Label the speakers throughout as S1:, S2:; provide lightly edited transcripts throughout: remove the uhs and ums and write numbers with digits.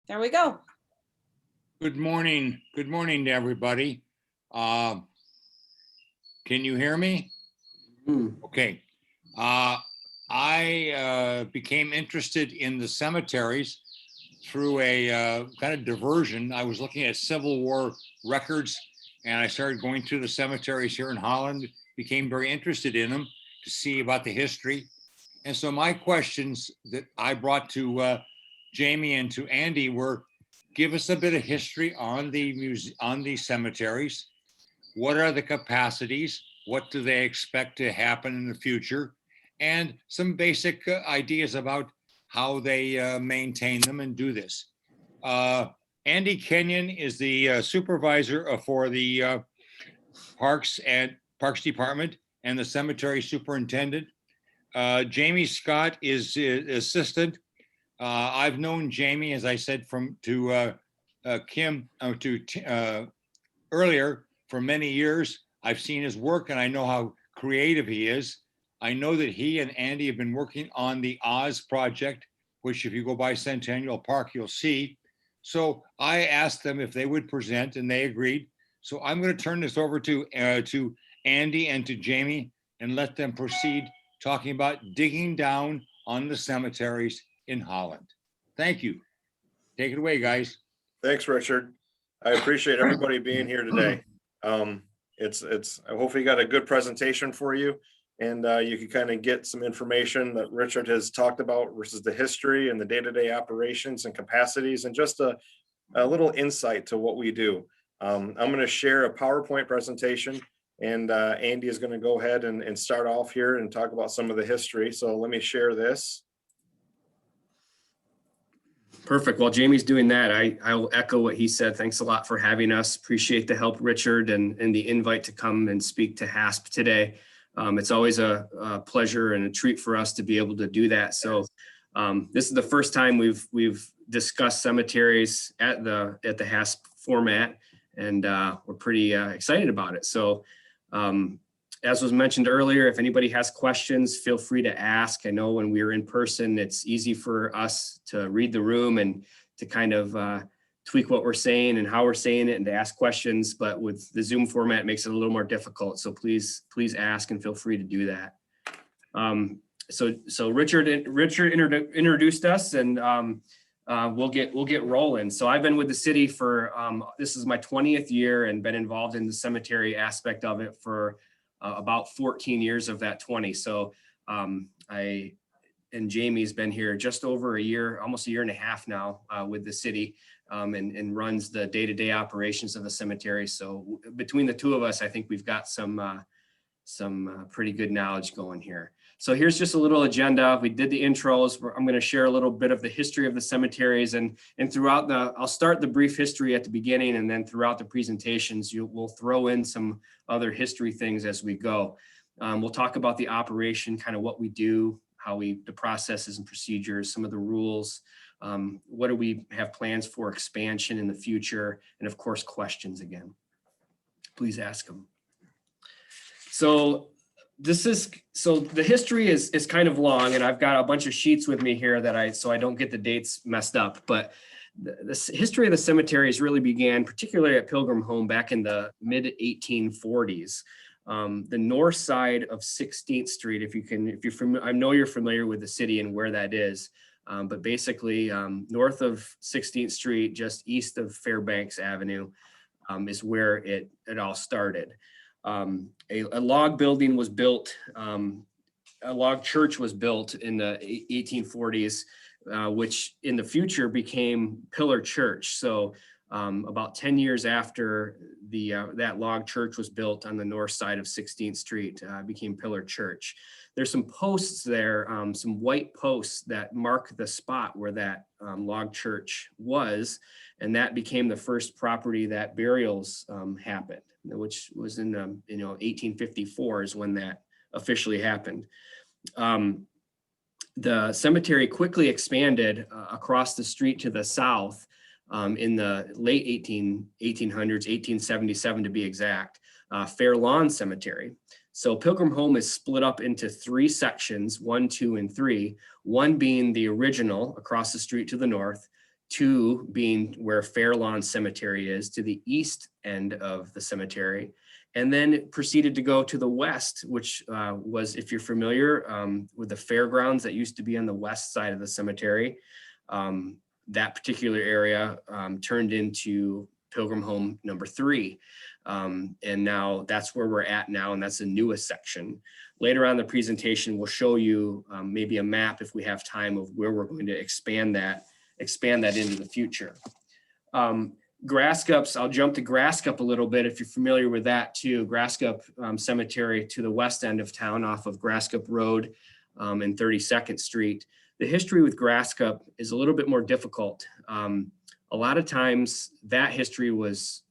S1: There we go.
S2: Good morning. Good morning to everybody. Can you hear me? Okay. I became interested in the cemeteries through a kind of diversion. I was looking at Civil War records and I started going through the cemeteries here in Holland, became very interested in them to see about the history. And so my questions that I brought to Jamie and to Andy were, give us a bit of history on the cemeteries. What are the capacities? What do they expect to happen in the future? And some basic ideas about how they maintain them and do this. Andy Kenyon is the supervisor for the Parks Department and the cemetery superintendent. Jamie Scott is assistant. I've known Jamie, as I said, earlier for many years. I've seen his work and I know how creative he is. I know that he and Andy have been working on the Oz project, which if you go by Centennial Park, you'll see. So I asked them if they would present and they agreed. So I'm going to turn this over to Andy and to Jamie and let them proceed talking about digging down on the cemeteries in Holland. Thank you. Take it away, guys.
S3: Thanks, Richard. I appreciate everybody being here today. I hope you got a good presentation for you, and you can kind of get some information that Richard has talked about versus the history and the day-to-day operations and capacities, and just a little insight to what we do. I'm going to share a PowerPoint presentation, and Andy is going to go ahead and start off here and talk about some of the history. So let me share this.
S4: Perfect. While Jamie's doing that, I will echo what he said. Thanks a lot for having us. Appreciate the help, Richard, and the invite to come and speak to HASP today. It's always a pleasure and a treat for us to be able to do that. So this is the first time we've discussed cemeteries at the HASP format, and we're pretty excited about it. So as was mentioned earlier, if anybody has questions, feel free to ask. I know when we're in person, it's easy for us to read the room and to kind of tweak what we're saying and how we're saying it and to ask questions. But with the Zoom format, it makes it a little more difficult. So please ask and feel free to do that. So Richard introduced us, and we'll get rolling. So I've been with the city for this is my 20th year and been involved in the cemetery aspect of it for about 14 years of that 20. So Jamie's been here just over a year, almost a year and a half now with the city, and runs the day-to-day operations of the cemetery. So between the two of us, I think we've got some pretty good knowledge going here. So here's just a little agenda. We did the intros. I'm going to share a little bit of the history of the cemeteries, and throughout I'll start the brief history at the beginning, and then throughout the presentations, we'll throw in some other history things as we go. We'll talk about the operation, kind of what we do, the processes and procedures, some of the rules, what do we have plans for expansion in the future, and of course, questions again. Please ask them. So the history is kind of long, and I've got a bunch of sheets with me here so I don't get the dates messed up. But the history of the cemeteries really began, particularly at Pilgrim Home, back in the mid 1840s. The north side of 16th Street, I know you're familiar with the city and where that is, but basically north of 16th Street, just east of Fairbanks Avenue, is where it all started. A log building was built, a log church was built in the 1840s, which in the future became Pillar Church. So about 10 years after that log church was built on the north side of 16th Street, became Pillar Church. There's some posts there, some white posts that mark the spot where that log church was, and that became the first property that burials happened, which was in 1854 is when that officially happened. The cemetery quickly expanded across the street to the south in the late 1800s, 1877 to be exact, Fair Lawn Cemetery. So Pilgrim Home is split up into 3 sections, 1, 2, and 3, one being the original across the street to the north, 2 being where Fairlawn Cemetery is, to the east end of the cemetery, and then proceeded to go to the west, which was, if you're familiar with the fairgrounds that used to be on the west side of the cemetery, that particular area turned into Pilgrim Home number 3. And now that's where we're at now, and that's the newest section. Later on in the presentation, we'll show you maybe a map, if we have time, of where we're going to expand that into the future. Grasscups, I'll jump to Grasscup a little bit if you're familiar with that too. Grasscup Cemetery to the west end of town off of Grasscup Road and 32nd Street. The history with Grasscup is a little bit more difficult. A lot of times that history was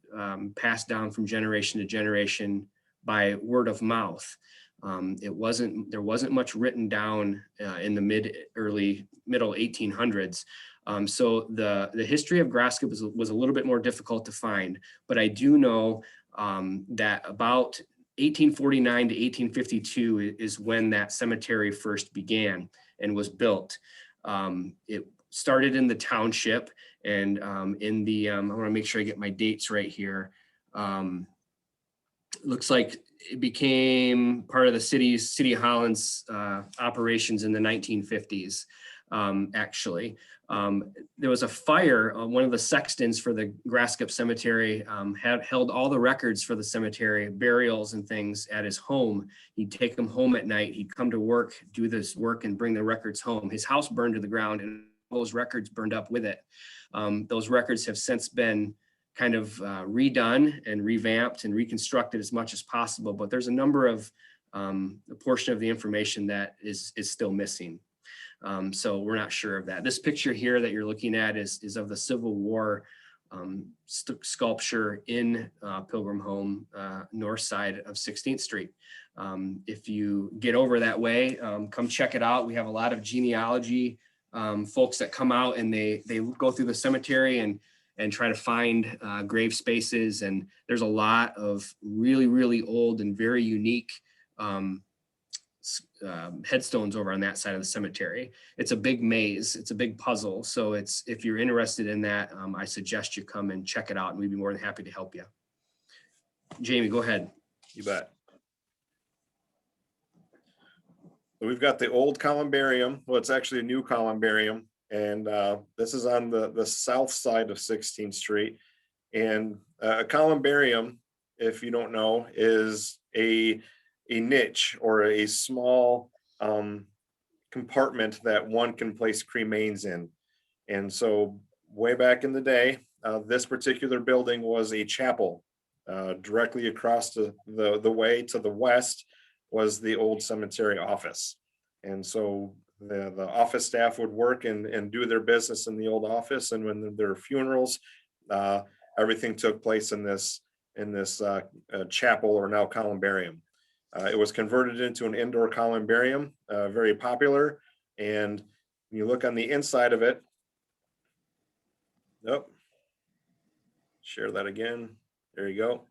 S4: passed down from generation to generation by word of mouth. There wasn't much written down in the middle 1800s. So the history of Grasscup was a little bit more difficult to find, but I do know that about 1849 to 1852 is when that cemetery first began and was built. It started in the township, and in the, I want to make sure I get my dates right here. Looks like it became part of the City of Holland's operations in the 1950s, actually. There was a fire. One of the sextons for the Grasscup Cemetery had held all the records for the cemetery, burials and things at his home. He'd take them home at night. He'd come to work, do this work, and bring the records home. His house burned to the ground, and those records burned up with it. Those records have since been kind of redone and revamped and reconstructed as much as possible, but there's a number of a portion of the information that is still missing. So we're not sure of that. This picture here that you're looking at is of the Civil War sculpture in Pilgrim Home, north side of 16th Street. If you get over that way, come check it out. We have a lot of genealogy folks that come out, and they go through the cemetery and try to find grave spaces. And there's a lot of really, really old and very unique headstones over on that side of the cemetery. It's a big maze. It's a big puzzle. So if you're interested in that, I suggest you come and check it out, and we'd be more than happy to help you. Jamie, go ahead.
S3: You bet. We've got the old Columbarium. Well, it's actually a new Columbarium. And this is on the south side of 16th Street. And a Columbarium, if you don't know, is a niche or a small compartment that one can place cremains in. And so way back in the day, this particular building was a chapel. Directly across the way to the west was the old cemetery office. And so the office staff would work and do their business in the old office. And when there were funerals, everything took place in this chapel, or now columbarium. It was converted into an indoor columbarium, very popular. And when you look on the inside of it, share that again. There you go.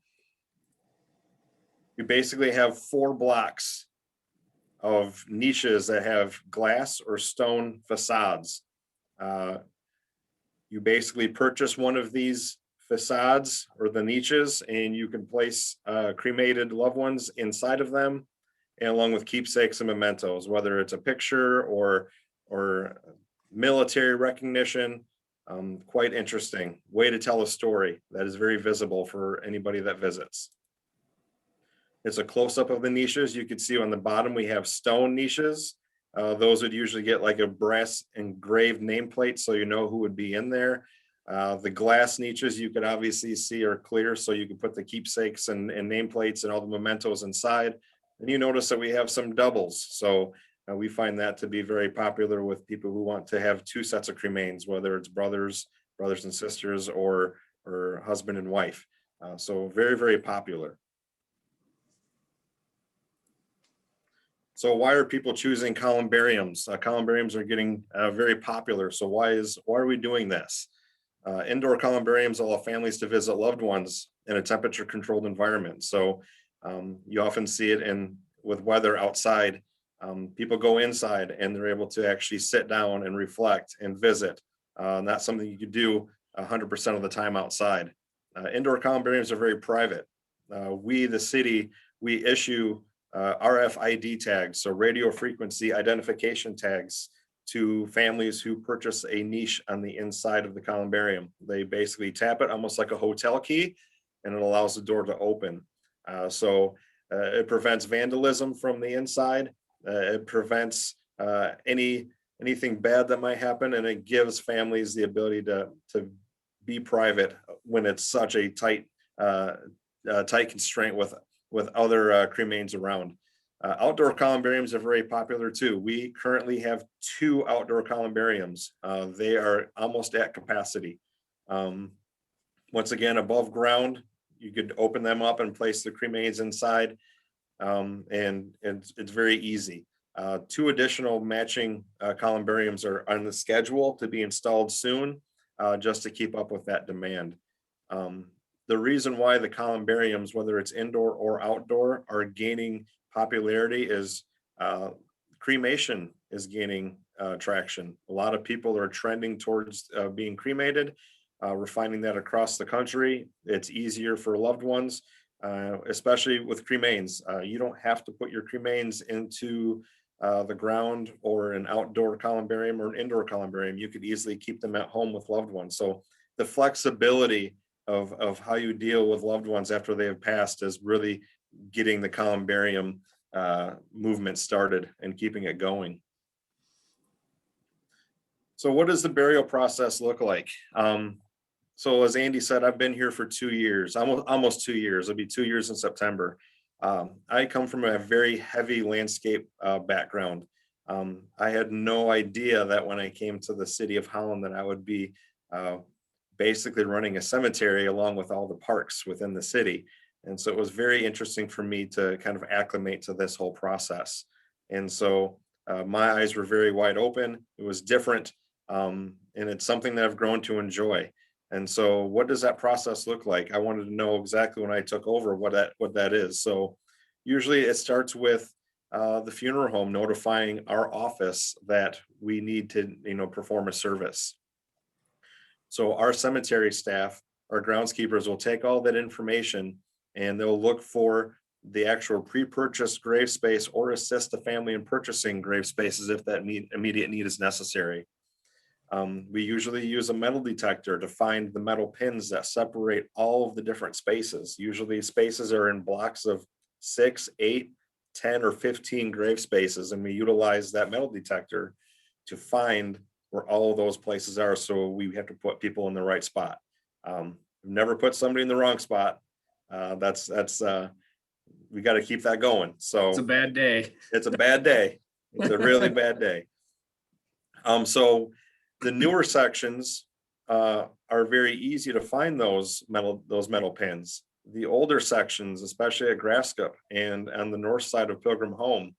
S3: You basically have 4 blocks of niches that have glass or stone facades. You basically purchase one of these facades or the niches, and you can place cremated loved ones inside of them, and along with keepsakes and mementos, whether it's a picture or military recognition. Quite interesting way to tell a story that is very visible for anybody that visits. It's a close-up of the niches. You can see on the bottom we have stone niches. Those would usually get like a brass engraved nameplate, so you know who would be in there. The glass niches you could obviously see are clear, so you can put the keepsakes and nameplates and all the mementos inside. And you notice that we have some doubles. So we find that to be very popular with people who want to have 2 sets of cremains, whether it's brothers and sisters, or husband and wife. So very, very popular. So why are people choosing columbariums? Columbariums are getting very popular. So why are we doing this? Indoor columbariums allow families to visit loved ones in a temperature controlled environment. So you often see it with weather outside. People go inside and they're able to actually sit down and reflect and visit Not something you could do 100% of the time outside. Indoor columbariums are very private. We, the city, we issue RFID tags, so radio frequency identification tags, to families who purchase a niche on the inside of the columbarium. They basically tap it almost like a hotel key, and it allows the door to open. So it prevents vandalism from the inside. It prevents anything bad that might happen, and it gives families the ability to be private when it's such a tight constraint with other cremains around. Outdoor columbariums are very popular too. We currently have 2 outdoor columbariums. They are almost at capacity. Once again, above ground, you could open them up and place the cremains inside, and it's very easy. 2 additional matching columbariums are on the schedule to be installed soon, just to keep up with that demand. The reason why the columbariums, whether it's indoor or outdoor, are gaining popularity is cremation is gaining traction. A lot of people are trending towards being cremated. We're finding that across the country. It's easier for loved ones, especially with cremains. You don't have to put your cremains into the ground or an outdoor columbarium or an indoor columbarium. You could easily keep them at home with loved ones. So the flexibility of how you deal with loved ones after they have passed is really getting the columbarium movement started and keeping it going. So what does the burial process look like? So as Andy said, I've been here for 2 years, almost 2 years. It'll be 2 years in September. I come from a very heavy landscape background. I had no idea that when I came to the city of Holland that I would be basically running a cemetery along with all the parks within the city. And so it was very interesting for me to kind of acclimate to this whole process. And so my eyes were very wide open. It was different. And it's something that I've grown to enjoy. And so what does that process look like? I wanted to know exactly when I took over what that is. So usually it starts with the funeral home notifying our office that we need to, perform a service. So our cemetery staff, our groundskeepers, will take all that information and they'll look for the actual pre-purchased grave space or assist the family in purchasing grave spaces if that immediate need is necessary. We usually use a metal detector to find the metal pins that separate all of the different spaces. Usually spaces are in blocks of 6, 8, 10, or 15 grave spaces, and we utilize that metal detector to find where all of those places are. So we have to put people in the right spot. Never put somebody in the wrong spot. That's we got to keep that going. So
S4: It's a bad day.
S3: It's a bad day. It's a really bad day. So the newer sections are very easy to find those metal pins. The older sections, especially at Grafskip and on the north side of Pilgrim Home,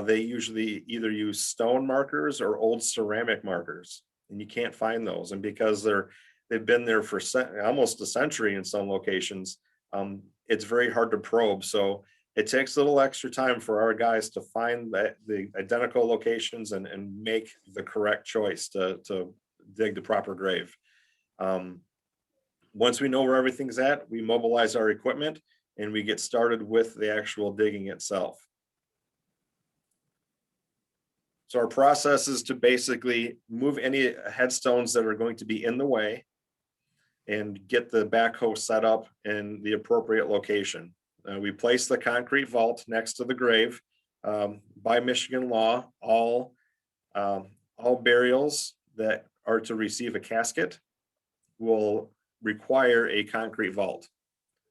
S3: they usually either use stone markers or old ceramic markers, and you can't find those. And because they've been there for almost a century in some locations, it's very hard to probe. So it takes a little extra time for our guys to find the identical locations and make the correct choice to dig the proper grave. Once we know where everything's at, we mobilize our equipment and we get started with the actual digging itself. So our process is to basically move any headstones that are going to be in the way and get the backhoe set up in the appropriate location. We place the concrete vault next to the grave. By Michigan law, all burials that are to receive a casket will require a concrete vault.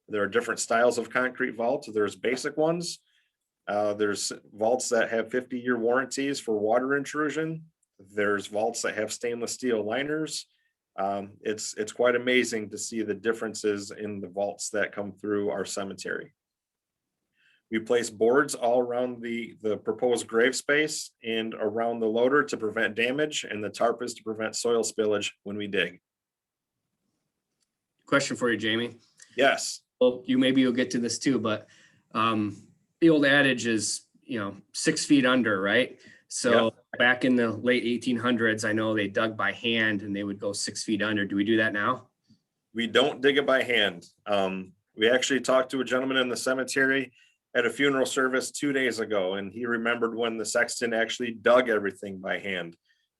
S3: There are different styles of concrete vault. There's basic ones. There's vaults that have 50-year warranties for water intrusion. There's vaults that have stainless steel liners. It's quite amazing to see the differences in the vaults that come through our cemetery. We place boards all around the proposed grave space and around the loader to prevent damage, and the tarp is to prevent soil spillage when we dig.
S4: Question for you, Jamie.
S3: Yes.
S4: Well, you'll get to this too, but the old adage is, 6 feet under, right? So back in the late 1800s, I know they dug by hand and they would go 6 feet under. Do we do that now?
S3: We don't dig it by hand. We actually talked to a gentleman in the cemetery at a funeral service 2 days ago, and he remembered when the sexton actually dug everything by hand.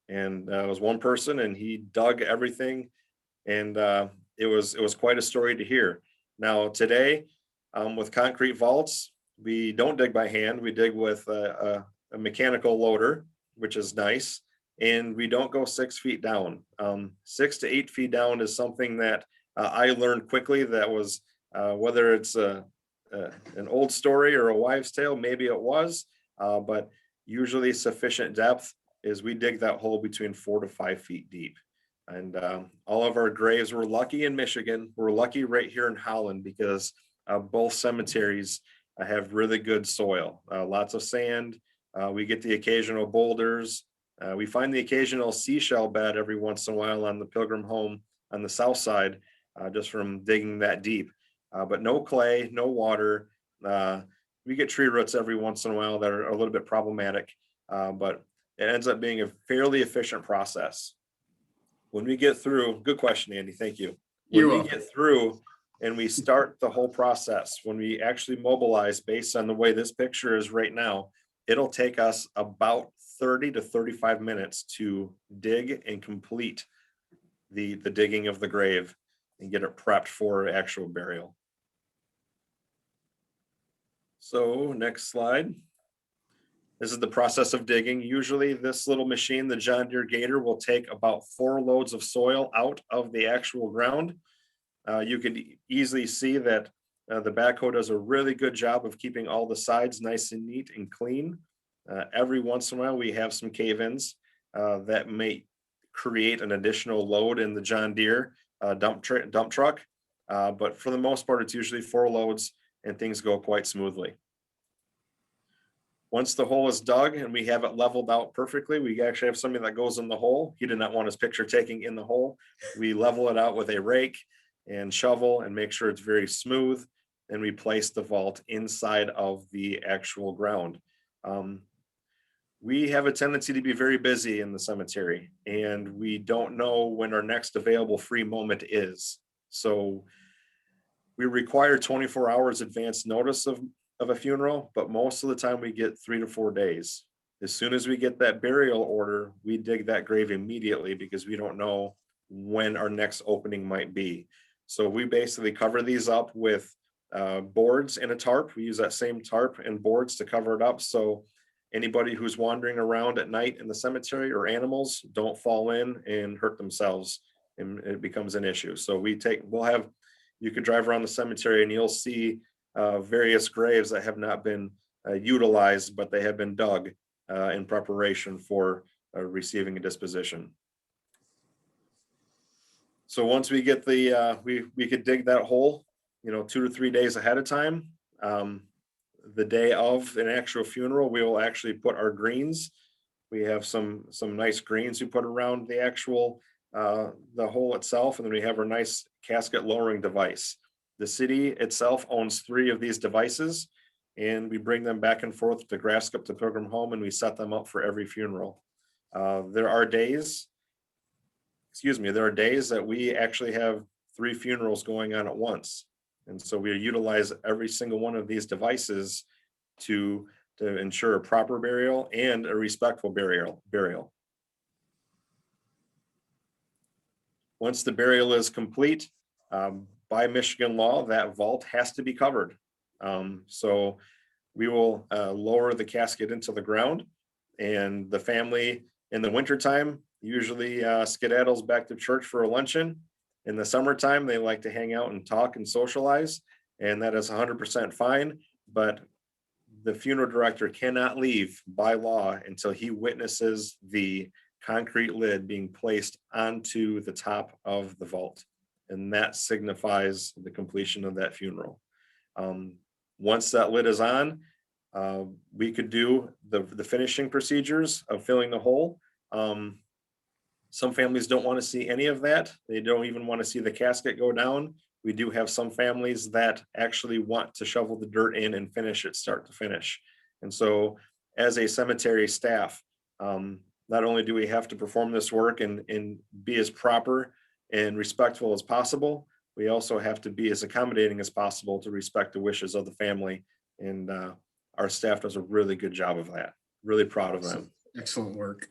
S3: And it was one person, and he dug everything, and it was quite a story to hear. Now today, with concrete vaults, we don't dig by hand. We dig with a mechanical loader, which is nice, and we don't go 6 feet down. 6 to 8 feet down is something that I learned quickly. That was whether it's an old story or a wives' tale, maybe it was, but usually sufficient depth is we dig that hole between 4 to 5 feet deep. And all of our graves, we're lucky in Michigan. We're lucky right here in Holland because both cemeteries have really good soil, lots of sand. We get the occasional boulders. We find the occasional seashell bed every once in a while on the Pilgrim Home on the south side, just from digging that deep. But no clay, no water. We get tree roots every once in a while that are a little bit problematic, but it ends up being a fairly efficient process. When we get through, good question, Andy, thank you. When we get through and we start the whole process, when we actually mobilize based on the way this picture is right now, it'll take us about 30 to 35 minutes to dig and complete the digging of the grave and get it prepped for actual burial. So next slide. This is the process of digging. Usually this little machine, the John Deere Gator, will take about 4 loads of soil out of the actual ground. You could easily see that the backhoe does a really good job of keeping all the sides nice and neat and clean. Every once in a while, we have some cave-ins that may create an additional load in the John Deere dump truck. But for the most part, it's usually 4 loads and things go quite smoothly. Once the hole is dug and we have it leveled out perfectly, we actually have somebody that goes in the hole. He did not want his picture taking in the hole. We level it out with a rake and shovel and make sure it's very smooth. And we place the vault inside of the actual ground. We have a tendency to be very busy in the cemetery, and we don't know when our next available free moment is. So we require 24 hours advance notice of a funeral, but most of the time we get 3 to 4 days. As soon as we get that burial order, we dig that grave immediately because we don't know when our next opening might be. So we basically cover these up with boards and a tarp. We use that same tarp and boards to cover it up. So anybody who's wandering around at night in the cemetery or animals don't fall in and hurt themselves, and it becomes an issue. So you could drive around the cemetery and you'll see various graves that have not been utilized, but they have been dug in preparation for receiving a disposition. So once we get we could dig that hole, 2 to 3 days ahead of time. The day of an actual funeral, we will actually put our greens. We have some nice greens we put around the actual the hole itself, and then we have our nice casket lowering device. The city itself owns 3 of these devices, and we bring them back and forth to Grasscup to Pilgrim Home, and we set them up for every funeral. There are days that we actually have 3 funerals going on at once. And so we utilize every single one of these devices to ensure a proper burial and a respectful burial. Once the burial is complete, by Michigan law, that vault has to be covered. So we will lower the casket into the ground, and the family in the wintertime usually skedaddles back to church for a luncheon. In the summertime, they like to hang out and talk and socialize, and that is 100% fine. But the funeral director cannot leave by law until he witnesses the concrete lid being placed onto the top of the vault. And that signifies the completion of that funeral. Once that lid is on, we could do the finishing procedures of filling the hole. Some families don't want to see any of that. They don't even want to see the casket go down. We do have some families that actually want to shovel the dirt in and finish it start to finish. And so as a cemetery staff, not only do we have to perform this work and be as proper and respectful as possible, we also have to be as accommodating as possible to respect the wishes of the family. And our staff does a really good job of that. Really proud of them.
S4: Excellent work.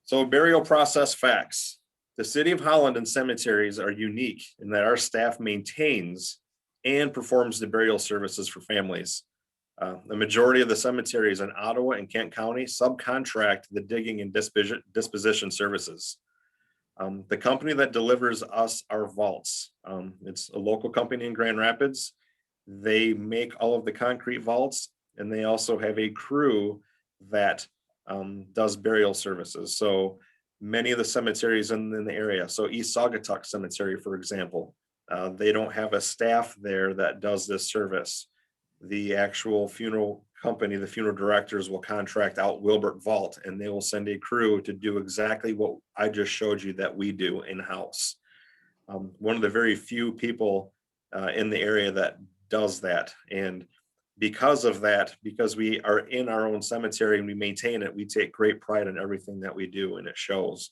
S3: So burial process facts. The City of Holland and cemeteries are unique in that our staff maintains and performs the burial services for families. The majority of the cemeteries in Ottawa and Kent County subcontract the digging and disposition services. The company that delivers us our vaults, it's a local company in Grand Rapids. They make all of the concrete vaults, and they also have a crew that does burial services. So many of the cemeteries in the area, so East Saugatuck Cemetery, for example, they don't have a staff there that does this service. The actual funeral company, the funeral directors will contract out Wilbert Vault, and they will send a crew to do exactly what I just showed you that we do in-house. One of the very few people in the area that does that. And because of that, because we are in our own cemetery and we maintain it, we take great pride in everything that we do, and it shows.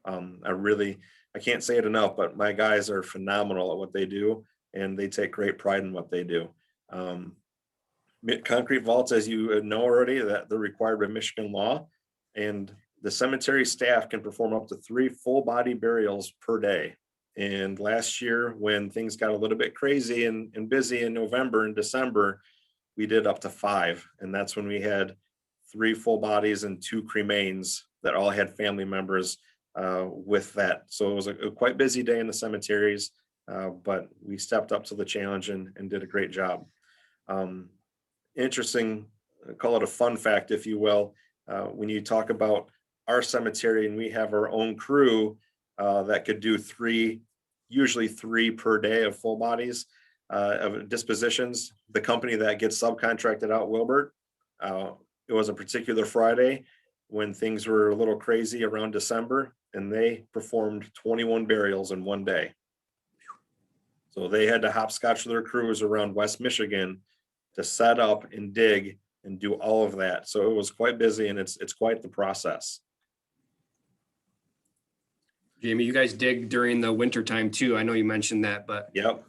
S3: I can't say it enough, but my guys are phenomenal at what they do, and they take great pride in what they do. Concrete vaults, as you know already, that they're required by Michigan law, and the cemetery staff can perform up to 3 full body burials per day. And last year, when things got a little bit crazy and busy in November and December, we did up to 5. And that's when we had 3 full bodies and 2 cremains that all had family members with that. So it was a quite busy day in the cemeteries, but we stepped up to the challenge and did a great job. Interesting, call it a fun fact, if you will, when you talk about our cemetery and we have our own crew that could do usually 3 per day of full bodies of dispositions. The company that gets subcontracted out, Wilbert, it was a particular Friday when things were a little crazy around December, and they performed 21 burials in one day. So they had to hopscotch their crews around West Michigan to set up and dig and do all of that. So it was quite busy, and it's quite the process.
S4: Jamie, you guys dig during the winter time too. I know you mentioned that, but
S3: Yep.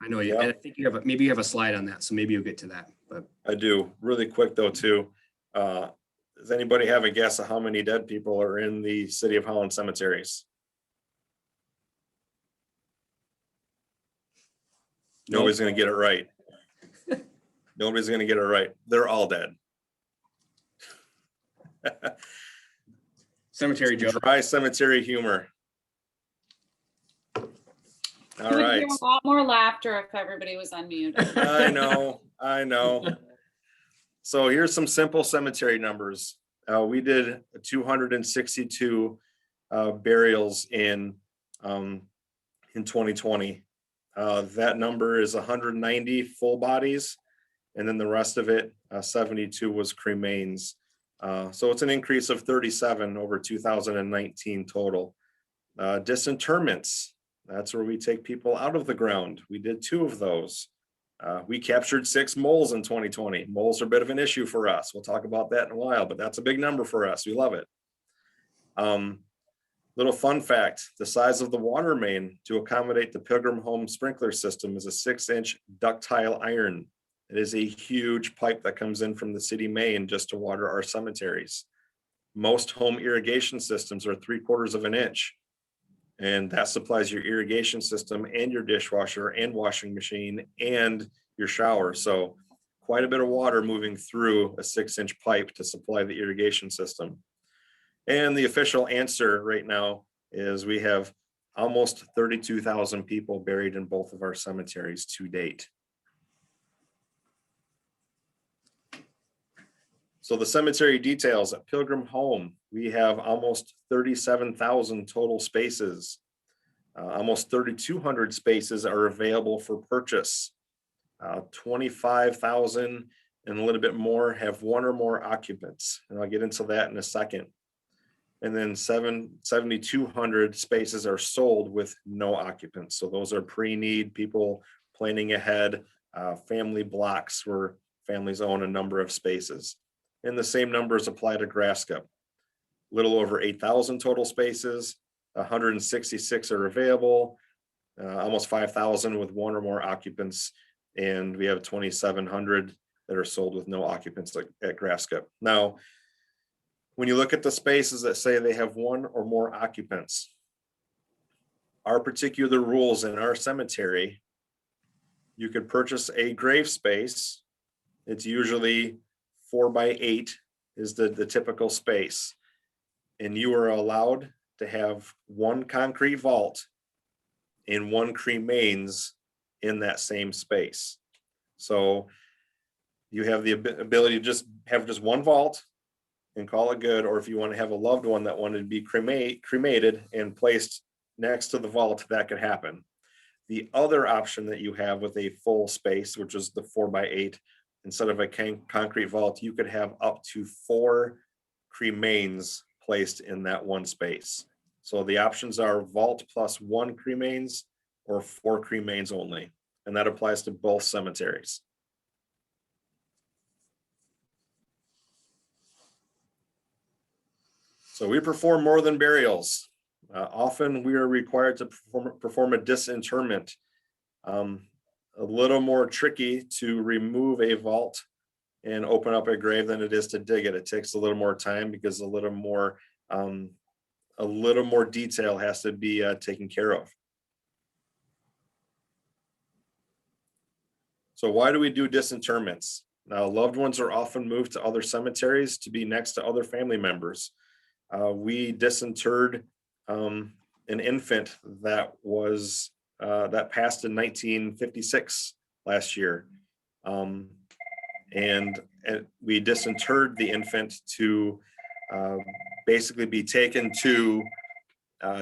S4: I know you,
S3: Yep.
S4: and I think maybe you have a slide on that. So maybe you'll get to that, but
S3: I do. Really quick though, too. Does anybody have a guess of how many dead people are in the City of Holland cemeteries? Nobody's going to get it right. Nobody's going to get it right. They're all dead.
S4: cemetery joke.
S3: Dry cemetery humor. All
S1: You would
S3: right.
S1: hear a lot more laughter if everybody was unmuted.
S3: I know. So here's some simple cemetery numbers. We did 262 burials in 2020. That number is 190 full bodies, and then the rest of it, 72 was cremains. So it's an increase of 37 over 2019 total. Disinterments, that's where we take people out of the ground. We did 2 of those. We captured 6 moles in 2020. Moles are a bit of an issue for us. We'll talk about that in a while, but that's a big number for us. We love it. Little fun fact, the size of the water main to accommodate the Pilgrim Home sprinkler system is a 6-inch ductile iron. It is a huge pipe that comes in from the city main just to water our cemeteries. Most home irrigation systems are 3/4 of an inch. And that supplies your irrigation system and your dishwasher and washing machine and your shower. So quite a bit of water moving through a 6-inch pipe to supply the irrigation system. And the official answer right now is we have almost 32,000 people buried in both of our cemeteries to date. So the cemetery details at Pilgrim Home, we have almost 37,000 total spaces. Almost 3,200 spaces are available for purchase. 25,000 and a little bit more have 1 or more occupants. And I'll get into that in a second. And then 7,200 spaces are sold with no occupants. So those are pre-need people planning ahead, family blocks where families own a number of spaces. And the same numbers apply to Grasscup. Little over 8,000 total spaces, 166 are available, almost 5,000 with one or more occupants, and we have 2,700 that are sold with no occupants at Grasscup. Now, when you look at the spaces that say they have one or more occupants, our particular rules in our cemetery, you could purchase a grave space. It's usually 4x8 is the typical space. And you are allowed to have one concrete vault and one cremains in that same space. So you have the ability to just have just one vault and call it good, or if you want to have a loved one that wanted to be cremated and placed next to the vault, that could happen. The other option that you have with a full space, which is the 4x8, instead of a concrete vault, you could have up to 4 cremains placed in that one space. So the options are vault plus 1 cremains or 4 cremains only, and that applies to both cemeteries. So we perform more than burials. Often we are required to perform a disinterment. A little more tricky to remove a vault and open up a grave than it is to dig it. It takes a little more time because a little more detail has to be taken care of. So why do we do disinterments? Now, loved ones are often moved to other cemeteries to be next to other family members. We disinterred an infant that was that passed in 1956 last year. And we disinterred the infant to basically be taken to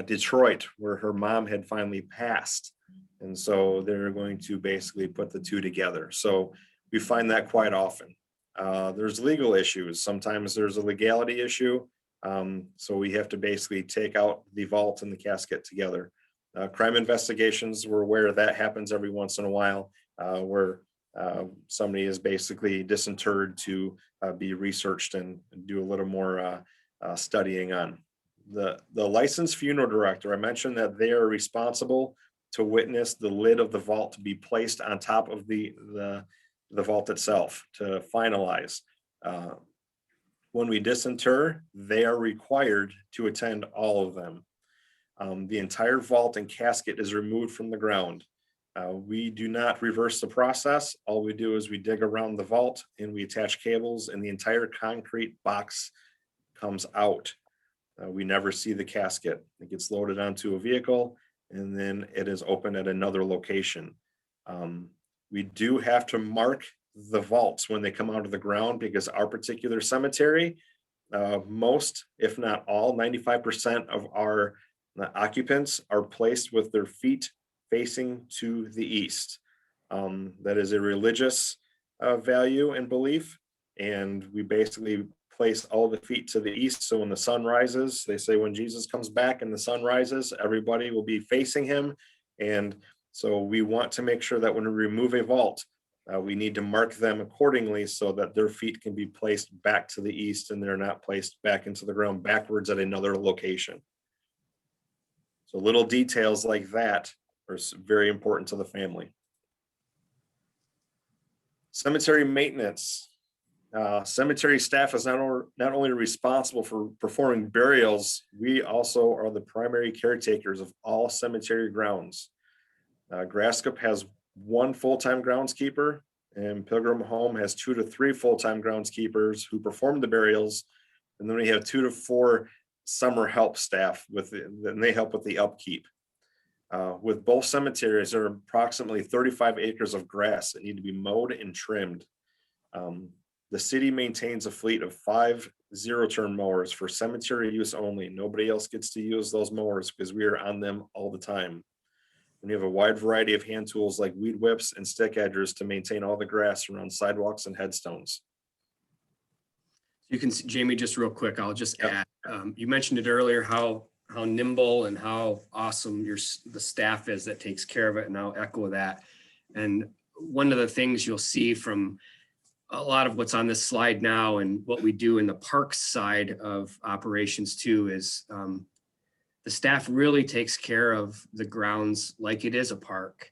S3: Detroit, where her mom had finally passed. And so they're going to basically put the two together. So we find that quite often. There's legal issues. Sometimes there's a legality issue. So we have to basically take out the vault and the casket together. Crime investigations, we're aware that happens every once in a while, where somebody is basically disinterred to be researched and do a little more studying on. The licensed funeral director, I mentioned that they are responsible to witness the lid of the vault to be placed on top of the vault itself to finalize. When we disinter, they are required to attend all of them. The entire vault and casket is removed from the ground. We do not reverse the process. All we do is we dig around the vault and we attach cables, and the entire concrete box comes out. We never see the casket. It gets loaded onto a vehicle and then it is opened at another location. We do have to mark the vaults when they come out of the ground because our particular cemetery, most, if not all, 95% of our occupants are placed with their feet facing to the east. That is a religious value and belief, and we basically place all the feet to the east. So when the sun rises, they say when Jesus comes back and the sun rises, everybody will be facing him. And so we want to make sure that when we remove a vault, we need to mark them accordingly so that their feet can be placed back to the east and they're not placed back into the ground backwards at another location. So little details like that are very important to the family. Cemetery maintenance. Cemetery staff is not only responsible for performing burials, we also are the primary caretakers of all cemetery grounds. Grasscup has 1 full-time groundskeeper, and Pilgrim Home has 2 to 3 full-time groundskeepers who perform the burials, and then we have 2 to 4 summer help staff and they help with the upkeep. With both cemeteries, there are approximately 35 acres of grass that need to be mowed and trimmed. The city maintains a fleet of 5 zero-turn mowers for cemetery use only. Nobody else gets to use those mowers because we are on them all the time. And we have a wide variety of hand tools like weed whips and stick edgers to maintain all the grass around sidewalks and headstones.
S4: You can see, Jamie, just real quick, I'll just add, you mentioned it earlier, how nimble and how awesome the staff is that takes care of it, and I'll echo that. And one of the things you'll see from a lot of what's on this slide now and what we do in the parks side of operations too is the staff really takes care of the grounds like it is a park.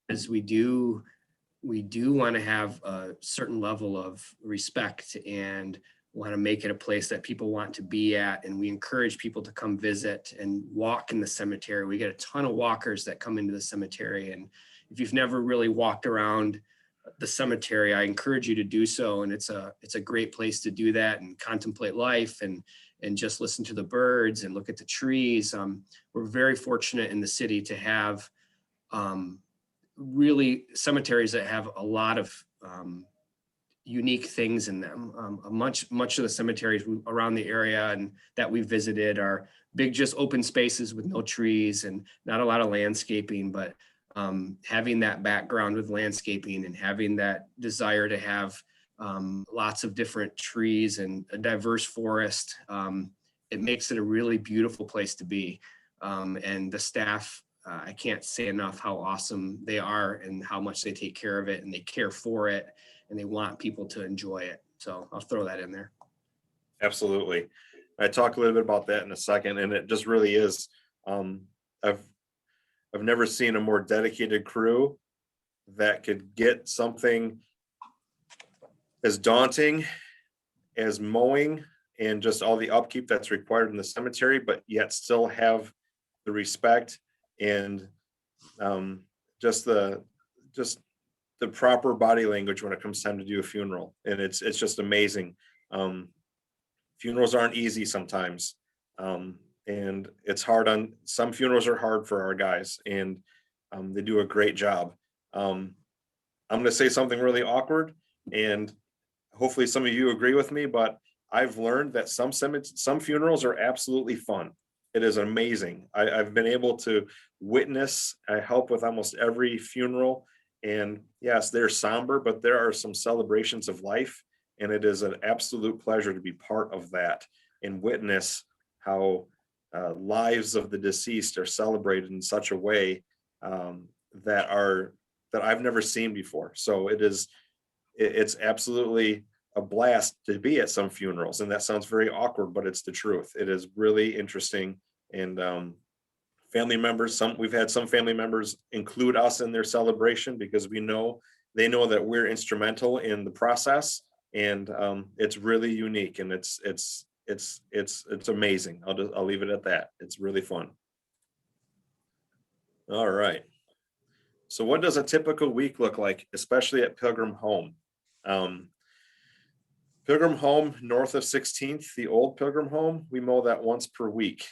S4: As we do want to have a certain level of respect and want to make it a place that people want to be at. And we encourage people to come visit and walk in the cemetery. We get a ton of walkers that come into the cemetery. And if you've never really walked around the cemetery, I encourage you to do so. And it's a great place to do that and contemplate life and just listen to the birds and look at the trees. We're very fortunate in the city to have really cemeteries that have a lot of unique things in them. Much of the cemeteries around the area and that we visited are big, just open spaces with no trees and not a lot of landscaping, but having that background with landscaping and having that desire to have lots of different trees and a diverse forest, it makes it a really beautiful place to be. And the staff, I can't say enough how awesome they are and how much they take care of it and they care for it and they want people to enjoy it. So I'll throw that in there.
S3: Absolutely. I talk a little bit about that in a second, and it just really is. I've never seen a more dedicated crew that could get something as daunting as mowing and just all the upkeep that's required in the cemetery, but yet still have the respect and just the proper body language when it comes time to do a funeral. And it's just amazing. Funerals aren't easy sometimes. And it's hard on some funerals are hard for our guys, and they do a great job. I'm going to say something really awkward, and hopefully some of you agree with me, but I've learned that some funerals are absolutely fun. It is amazing. I've been able to witness, I help with almost every funeral. And yes, they're somber, but there are some celebrations of life. And it is an absolute pleasure to be part of that and witness how lives of the deceased are celebrated in such a way that I've never seen before. So it's absolutely a blast to be at some funerals. And that sounds very awkward, but it's the truth. It is really interesting. And family members, we've had some family members include us in their celebration because they know that we're instrumental in the process. And it's really unique, and it's amazing. I'll leave it at that. It's really fun. All right. So what does a typical week look like, especially at Pilgrim Home? Pilgrim Home, north of 16th, the old Pilgrim Home, we mow that once per week,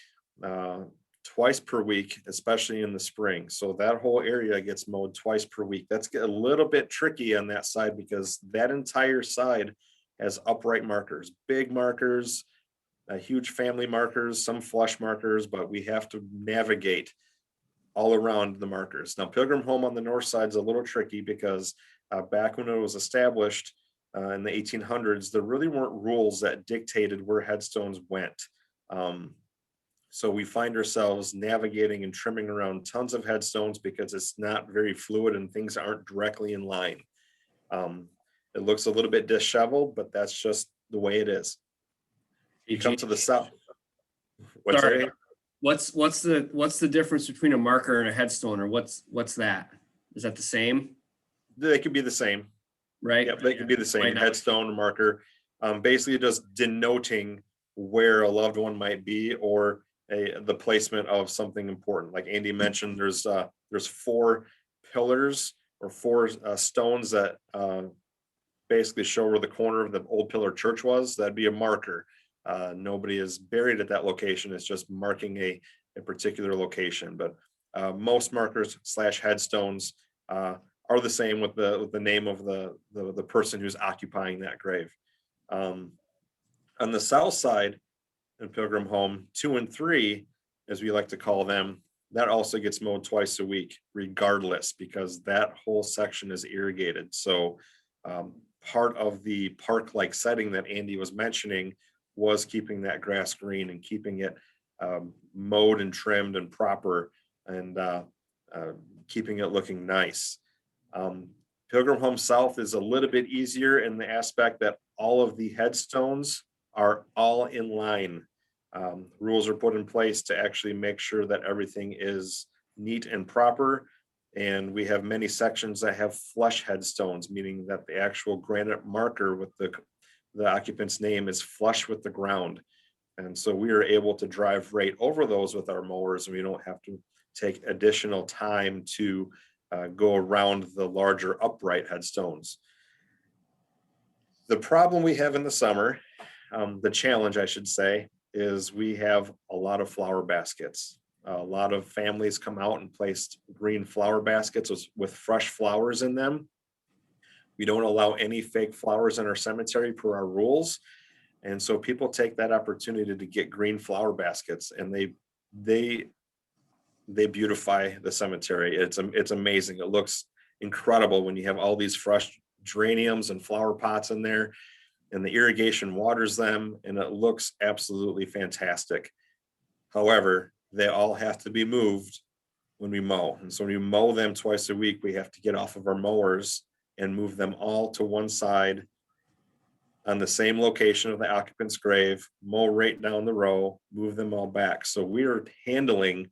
S3: twice per week, especially in the spring. So that whole area gets mowed twice per week. That's a little bit tricky on that side because that entire side has upright markers, big markers, huge family markers, some flush markers, but we have to navigate all around the markers. Now, Pilgrim Home on the north side is a little tricky because back when it was established, in the 1800s, there really weren't rules that dictated where headstones went. So we find ourselves navigating and trimming around tons of headstones because it's not very fluid and things aren't directly in line. It looks a little bit disheveled, but that's just the way it is. You come to the south. What's
S4: the difference between a marker and a headstone, or what's that? Is that the same?
S3: They could be the same.
S4: Right.
S3: Yep, they could be the same. Headstone marker, basically just denoting where a loved one might be or the placement of something important. Like Andy mentioned, there's 4 pillars or 4 stones that basically show where the corner of the old pillar church was. That'd be a marker. Nobody is buried at that location. It's just marking a particular location. But most markers / headstones are the same with the name of the person who's occupying that grave. On the south side in Pilgrim Home, 2 and 3, as we like to call them, that also gets mowed twice a week, regardless, because that whole section is irrigated. So part of the park-like setting that Andy was mentioning was keeping that grass green and keeping it mowed and trimmed and proper and keeping it looking nice. Pilgrim Home South is a little bit easier in the aspect that all of the headstones are all in line. Rules are put in place to actually make sure that everything is neat and proper. And we have many sections that have flush headstones, meaning that the actual granite marker with the occupant's name is flush with the ground. And so we are able to drive right over those with our mowers, and we don't have to take additional time to go around the larger upright headstones. The problem we have in the summer, the challenge I should say, is we have a lot of flower baskets. A lot of families come out and place green flower baskets with fresh flowers in them. We don't allow any fake flowers in our cemetery per our rules. And so people take that opportunity to get green flower baskets, and they beautify the cemetery. It's amazing. It looks incredible when you have all these fresh geraniums and flower pots in there, and the irrigation waters them, and it looks absolutely fantastic. However, they all have to be moved when we mow. And so when we mow them twice a week, we have to get off of our mowers and move them all to one side on the same location of the occupant's grave, mow right down the row, move them all back. So we're handling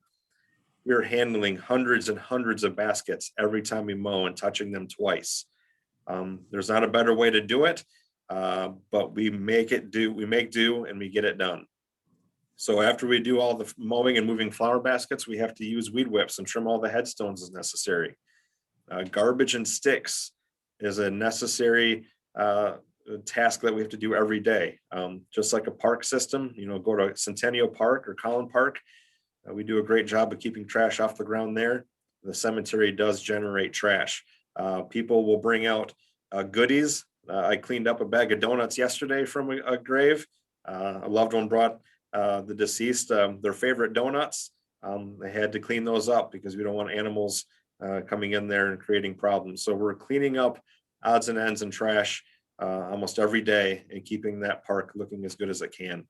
S3: hundreds and hundreds of baskets every time we mow and touching them twice. There's not a better way to do it, but we make do and we get it done. So after we do all the mowing and moving flower baskets, we have to use weed whips and trim all the headstones as necessary. Garbage and sticks is a necessary task that we have to do every day. Just like a park system, go to Centennial Park or Collin Park. We do a great job of keeping trash off the ground there. The cemetery does generate trash. People will bring out goodies. I cleaned up a bag of donuts yesterday from a grave. A loved one brought the deceased their favorite donuts. They had to clean those up because we don't want animals coming in there and creating problems. So we're cleaning up odds and ends and trash almost every day and keeping that park looking as good as it can.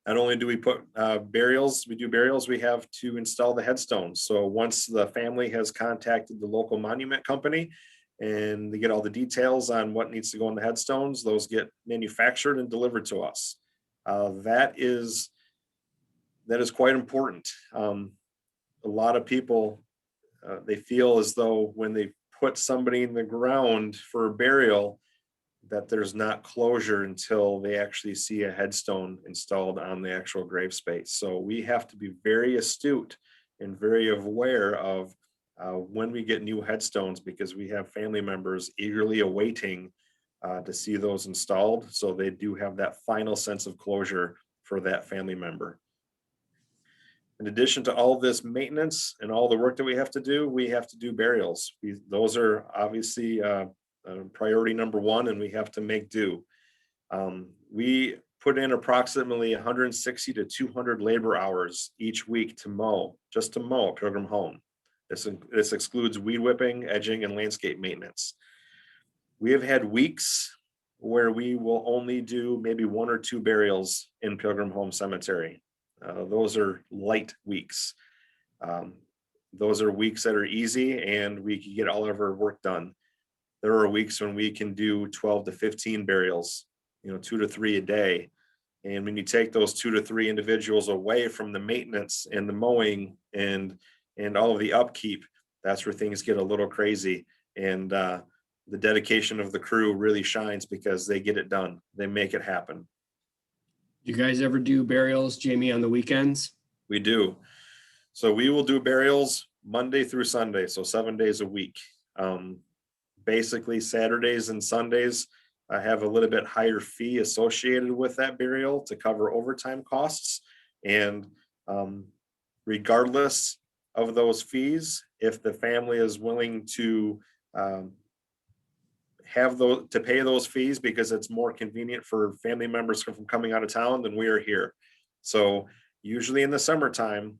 S3: Not only do we put burials, we have to install the headstones. So once the family has contacted the local monument company and they get all the details on what needs to go on the headstones, those get manufactured and delivered to us. That is quite important. A lot of people, they feel as though when they put somebody in the ground for a burial, that there's not closure until they actually see a headstone installed on the actual grave space. So we have to be very astute and very aware of when we get new headstones, because we have family members eagerly awaiting to see those installed. So they do have that final sense of closure for that family member. In addition to all this maintenance and all the work that we have to do burials. Those are obviously priority number one, and we have to make do. We put in approximately 160 to 200 labor hours each week to mow at Pilgrim Home. This excludes weed whipping, edging, and landscape maintenance. We have had weeks where we will only do maybe 1 or 2 burials in Pilgrim Home Cemetery. Those are light weeks. Those are weeks that are easy and we can get all of our work done. There are weeks when we can do 12 to 15 burials, 2 to 3 a day. And when you take those 2 to 3 individuals away from the maintenance and the mowing and all of the upkeep, that's where things get a little crazy. And the dedication of the crew really shines because they get it done. They make it happen.
S4: You guys ever do burials, Jamie, on the weekends?
S3: We do. So we will do burials Monday through Sunday, so 7 days a week. Basically Saturdays and Sundays, I have a little bit higher fee associated with that burial to cover overtime costs. And regardless of those fees, if the family is willing to pay those fees because it's more convenient for family members from coming out of town, then we are here. So usually in the summertime,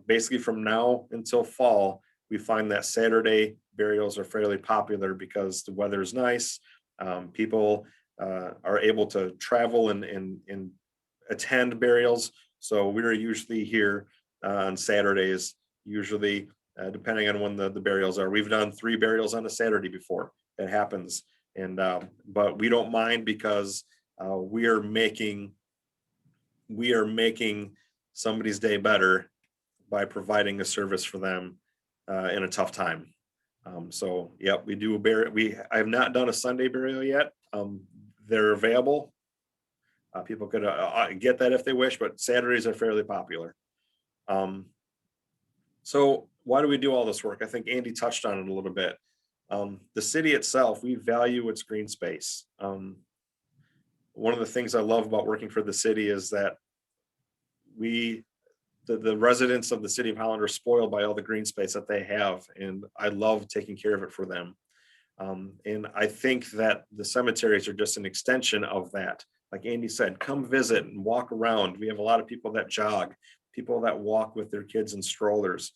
S3: basically from now until fall, we find that Saturday burials are fairly popular because the weather is nice. People are able to travel and attend burials. So we're usually here on Saturdays, usually depending on when the burials are. We've done 3 burials on a Saturday before. It happens. And but we don't mind because we are making somebody's day better by providing a service for them in a tough time. So yep, we do a burial. I have not done a Sunday burial yet. They're available. People could get that if they wish, but Saturdays are fairly popular. So why do we do all this work? I think Andy touched on it a little bit. The city itself, we value its green space. One of the things I love about working for the city is that the residents of the city of Holland are spoiled by all the green space that they have, and I love taking care of it for them. And I think that the cemeteries are just an extension of that. Like Andy said, come visit and walk around. We have a lot of people that jog, people that walk with their kids in strollers,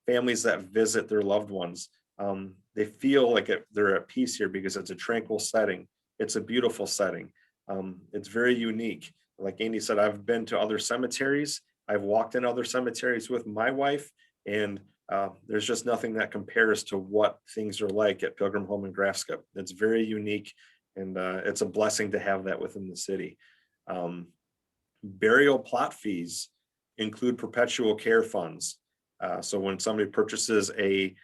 S3: families that visit their loved ones. They feel like they're at peace here because it's a tranquil setting. It's a beautiful setting. It's very unique. Like Andy said, I've been to other cemeteries. I've walked in other cemeteries with my wife, and there's just nothing that compares to what things are like at Pilgrim Home in Grafskip. It's very unique, and it's a blessing to have that within the city. Burial plot fees include perpetual care funds. So when somebody purchases a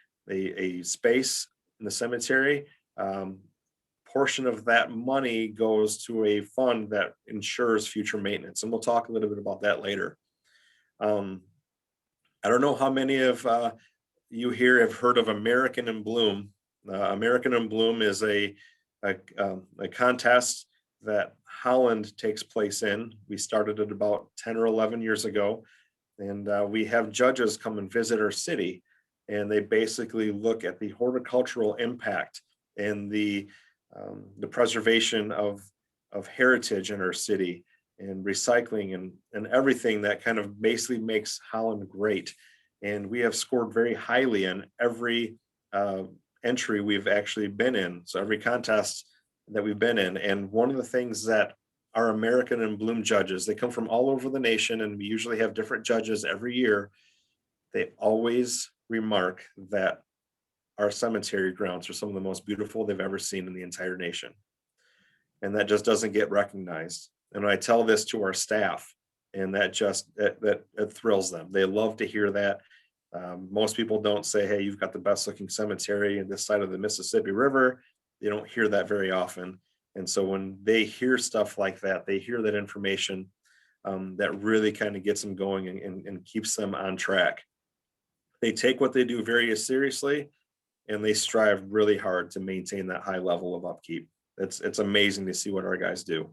S3: space in the cemetery, portion of that money goes to a fund that ensures future maintenance. And we'll talk a little bit about that later. I don't know how many of you here have heard of American in Bloom. American in Bloom is a contest that Holland takes place in. We started it about 10 or 11 years ago. And we have judges come and visit our city, and they basically look at the horticultural impact and the preservation of heritage in our city, and recycling and everything that kind of basically makes Holland great. And we have scored very highly in every entry we've actually been in. So every contest that we've been in. And one of the things that our American in Bloom judges, they come from all over the nation, and we usually have different judges every year. They always remark that our cemetery grounds are some of the most beautiful they've ever seen in the entire nation. And that just doesn't get recognized. And I tell this to our staff, and that just, it thrills them. They love to hear that. Most people don't say, hey, you've got the best looking cemetery in this side of the Mississippi River. They don't hear that very often. And so when they hear stuff like that, they hear that information, that really kind of gets them going and keeps them on track. They take what they do very seriously, and they strive really hard to maintain that high level of upkeep. It's amazing to see what our guys do.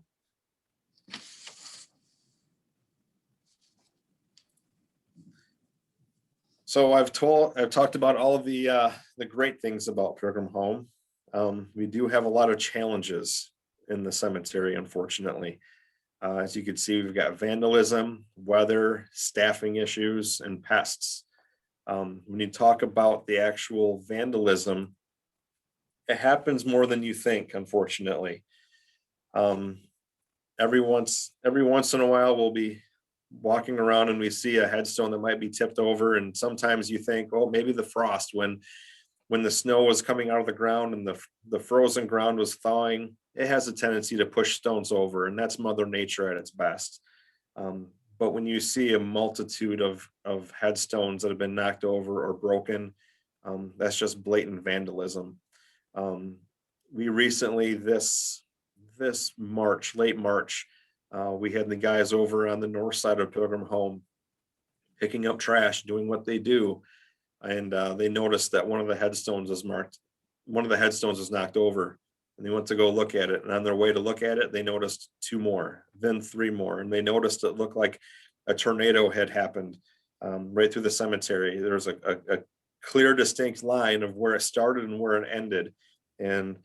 S3: So I've talked about all of the great things about Pilgrim Home. We do have a lot of challenges in the cemetery, unfortunately. As you can see, we've got vandalism, weather, staffing issues, and pests. When you talk about the actual vandalism, it happens more than you think, unfortunately. Every once in a while, we'll be walking around and we see a headstone that might be tipped over, and sometimes you think, oh, maybe the frost, when the snow was coming out of the ground and the frozen ground was thawing, it has a tendency to push stones over, and that's Mother Nature at its best. But when you see a multitude of headstones that have been knocked over or broken, that's just blatant vandalism. We recently, this March, late March, we had the guys over on the north side of Pilgrim Home picking up trash, doing what they do. And they noticed that one of the headstones was knocked over, and they went to go look at it. And on their way to look at it, they noticed 2 more, then 3 more. And they noticed it looked like a tornado had happened right through the cemetery. There was a clear, distinct line of where it started and where it ended. And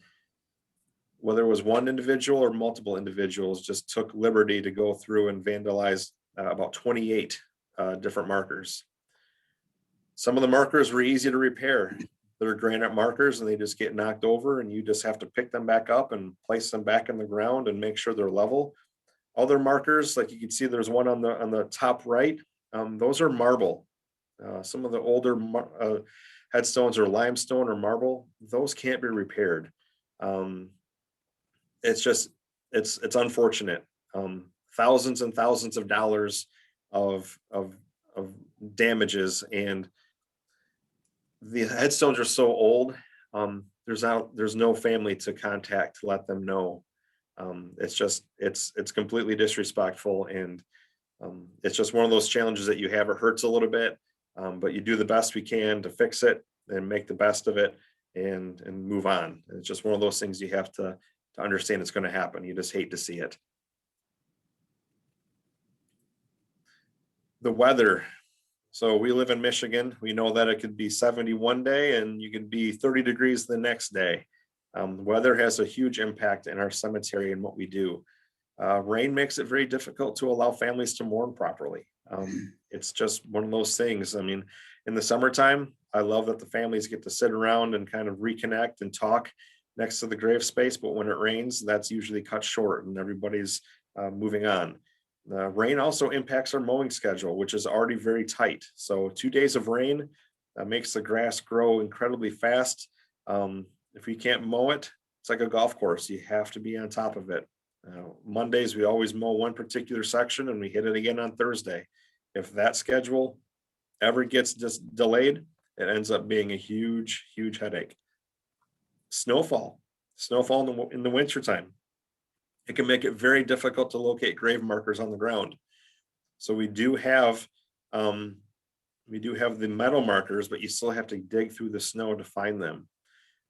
S3: whether it was one individual or multiple individuals just took liberty to go through and vandalize about 28 different markers. Some of the markers were easy to repair. They're granite markers, and they just get knocked over, and you just have to pick them back up and place them back in the ground and make sure they're level. Other markers, like you can see, there's one on the top right. Those are marble. Some of the older headstones are limestone or marble. Those can't be repaired. It's just, it's unfortunate. Thousands and thousands of dollars of damages, and the headstones are so old. There's no family to contact to let them know. It's completely disrespectful, and it's just one of those challenges that you have. It hurts a little bit, but you do the best we can to fix it and make the best of it, and move on. It's just one of those things you have to understand it's going to happen. You just hate to see it. The weather. So we live in Michigan. We know that it could be 70 one day and you could be 30 degrees the next day. The weather has a huge impact in our cemetery and what we do. Rain makes it very difficult to allow families to mourn properly. It's just one of those things. I mean, in the summertime, I love that the families get to sit around and kind of reconnect and talk next to the grave space. But when it rains, that's usually cut short and everybody's moving on. Rain also impacts our mowing schedule, which is already very tight. So 2 days of rain makes the grass grow incredibly fast. If we can't mow it, it's like a golf course. You have to be on top of it. Mondays, we always mow one particular section and we hit it again on Thursday. If that schedule ever gets just delayed, it ends up being a huge, huge headache. Snowfall in the wintertime. It can make it very difficult to locate grave markers on the ground. So we do have the metal markers, but you still have to dig through the snow to find them.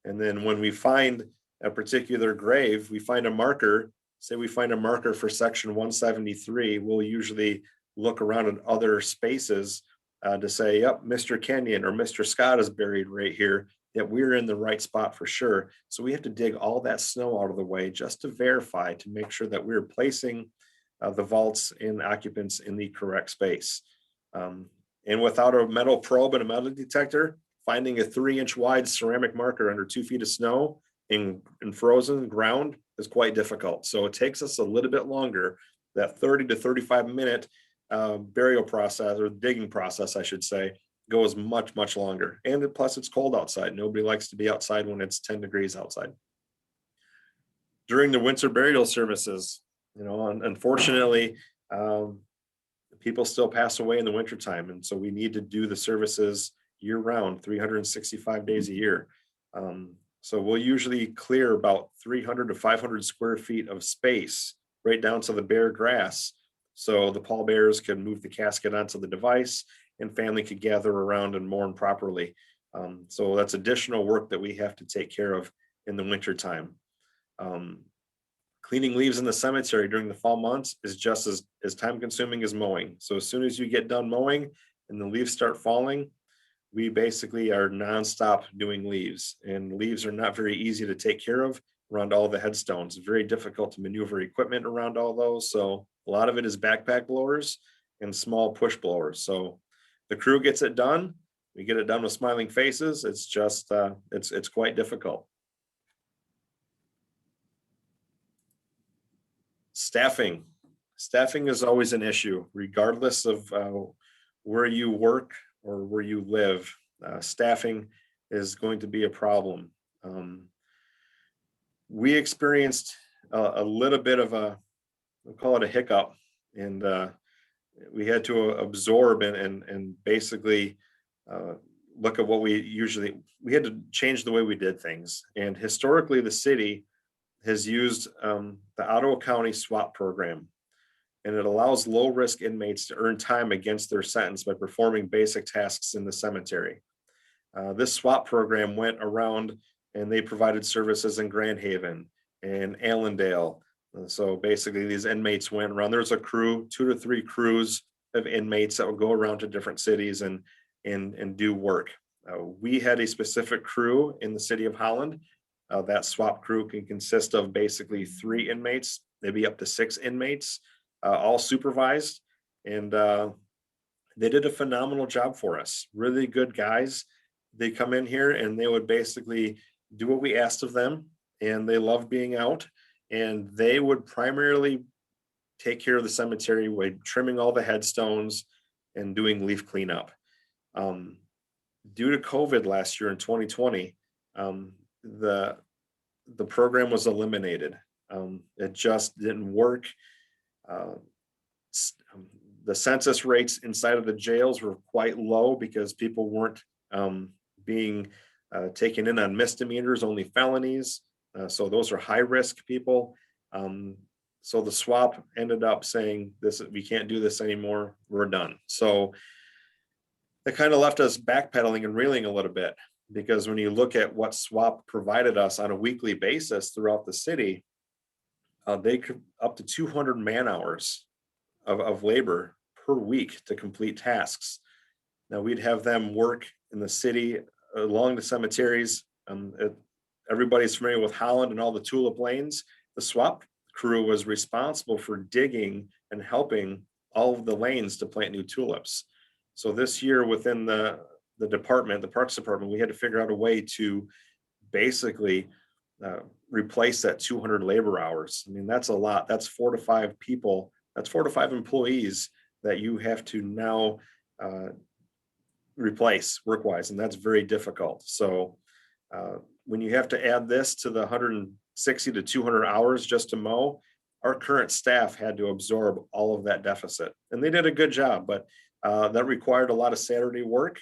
S3: And then when we find a particular grave, we find a marker, say we find a marker for section 173, we'll usually look around at other spaces to say, yep, Mr. Kenyon or Mr. Scott is buried right here, that we're in the right spot for sure. So we have to dig all that snow out of the way just to verify, to make sure that we're placing the vaults and occupants in the correct space. And without a metal probe and a metal detector, finding a 3-inch wide ceramic marker under 2 feet of snow in frozen ground is quite difficult. So it takes us a little bit longer. That 30 to 35 minute burial process, or digging process, I should say, goes much, much longer. And plus it's cold outside. Nobody likes to be outside when it's 10 degrees outside. During the winter burial services, unfortunately, people still pass away in the wintertime. And so we need to do the services year round, 365 days a year. So we'll usually clear about 300 to 500 square feet of space right down to the bare grass. So the pallbearers can move the casket onto the device and family could gather around and mourn properly. So that's additional work that we have to take care of in the wintertime. Cleaning leaves in the cemetery during the fall months is just as time consuming as mowing. So as soon as you get done mowing and the leaves start falling, we basically are nonstop doing leaves, and leaves are not very easy to take care of around all the headstones. It's very difficult to maneuver equipment around all those. So a lot of it is backpack blowers and small push blowers. So the crew gets it done. We get it done with smiling faces. It's just, it's quite difficult. Staffing is always an issue, regardless of where you work or where you live. Staffing is going to be a problem. We experienced a little bit of we'll call it a hiccup, and we had to absorb and basically look at what we had to change the way we did things. And historically, the city has used the Ottawa County SWAP program, and it allows low-risk inmates to earn time against their sentence by performing basic tasks in the cemetery. This SWAP program went around and they provided services in Grand Haven and Allendale. So basically these inmates went around. There's a crew, 2 to 3 crews of inmates that would go around to different cities and do work. We had a specific crew in the city of Holland. That SWAP crew can consist of basically 3 inmates, maybe up to 6 inmates, all supervised. And they did a phenomenal job for us. Really good guys. They come in here and they would basically do what we asked of them, and they love being out. And they would primarily take care of the cemetery by trimming all the headstones and doing leaf cleanup. Due to COVID last year in 2020, the program was eliminated. It just didn't work. The census rates inside of the jails were quite low because people weren't being taken in on misdemeanors, only felonies. So those are high risk people. So the swap ended up saying this, we can't do this anymore. We're done. So that kind of left us backpedaling and reeling a little bit, because when you look at what swap provided us on a weekly basis throughout the city, they could up to 200 man hours of labor per week to complete tasks. Now we'd have them work in the city along the cemeteries. Everybody's familiar with Holland and all the tulip lanes. The swap crew was responsible for digging and helping all of the lanes to plant new tulips. So this year within the department, the Parks Department, we had to figure out a way to basically replace that 200 labor hours. I mean, that's a lot. That's 4 to 5 people. That's 4 to 5 employees that you have to now replace work-wise, and that's very difficult. So when you have to add this to the 160 to 200 hours just to mow, our current staff had to absorb all of that deficit, and they did a good job, but that required a lot of Saturday work.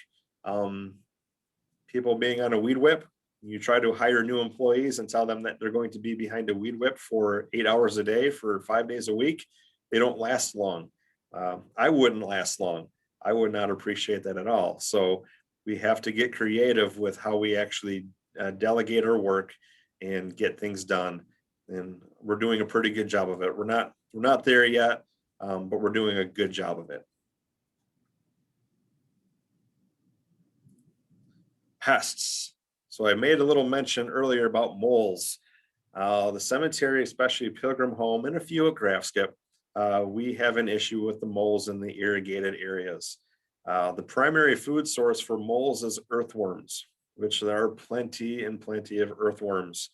S3: People being on a weed whip, you try to hire new employees and tell them that they're going to be behind a weed whip for 8 hours a day for 5 days a week. They don't last long. I wouldn't last long. I would not appreciate that at all. So we have to get creative with how we actually delegate our work and get things done. And we're doing a pretty good job of it. We're not there yet, but we're doing a good job of it. Pests. So I made a little mention earlier about moles. The cemetery, especially Pilgrim Home and a few at Graf Skip, we have an issue with the moles in the irrigated areas. The primary food source for moles is earthworms, which there are plenty and plenty of earthworms.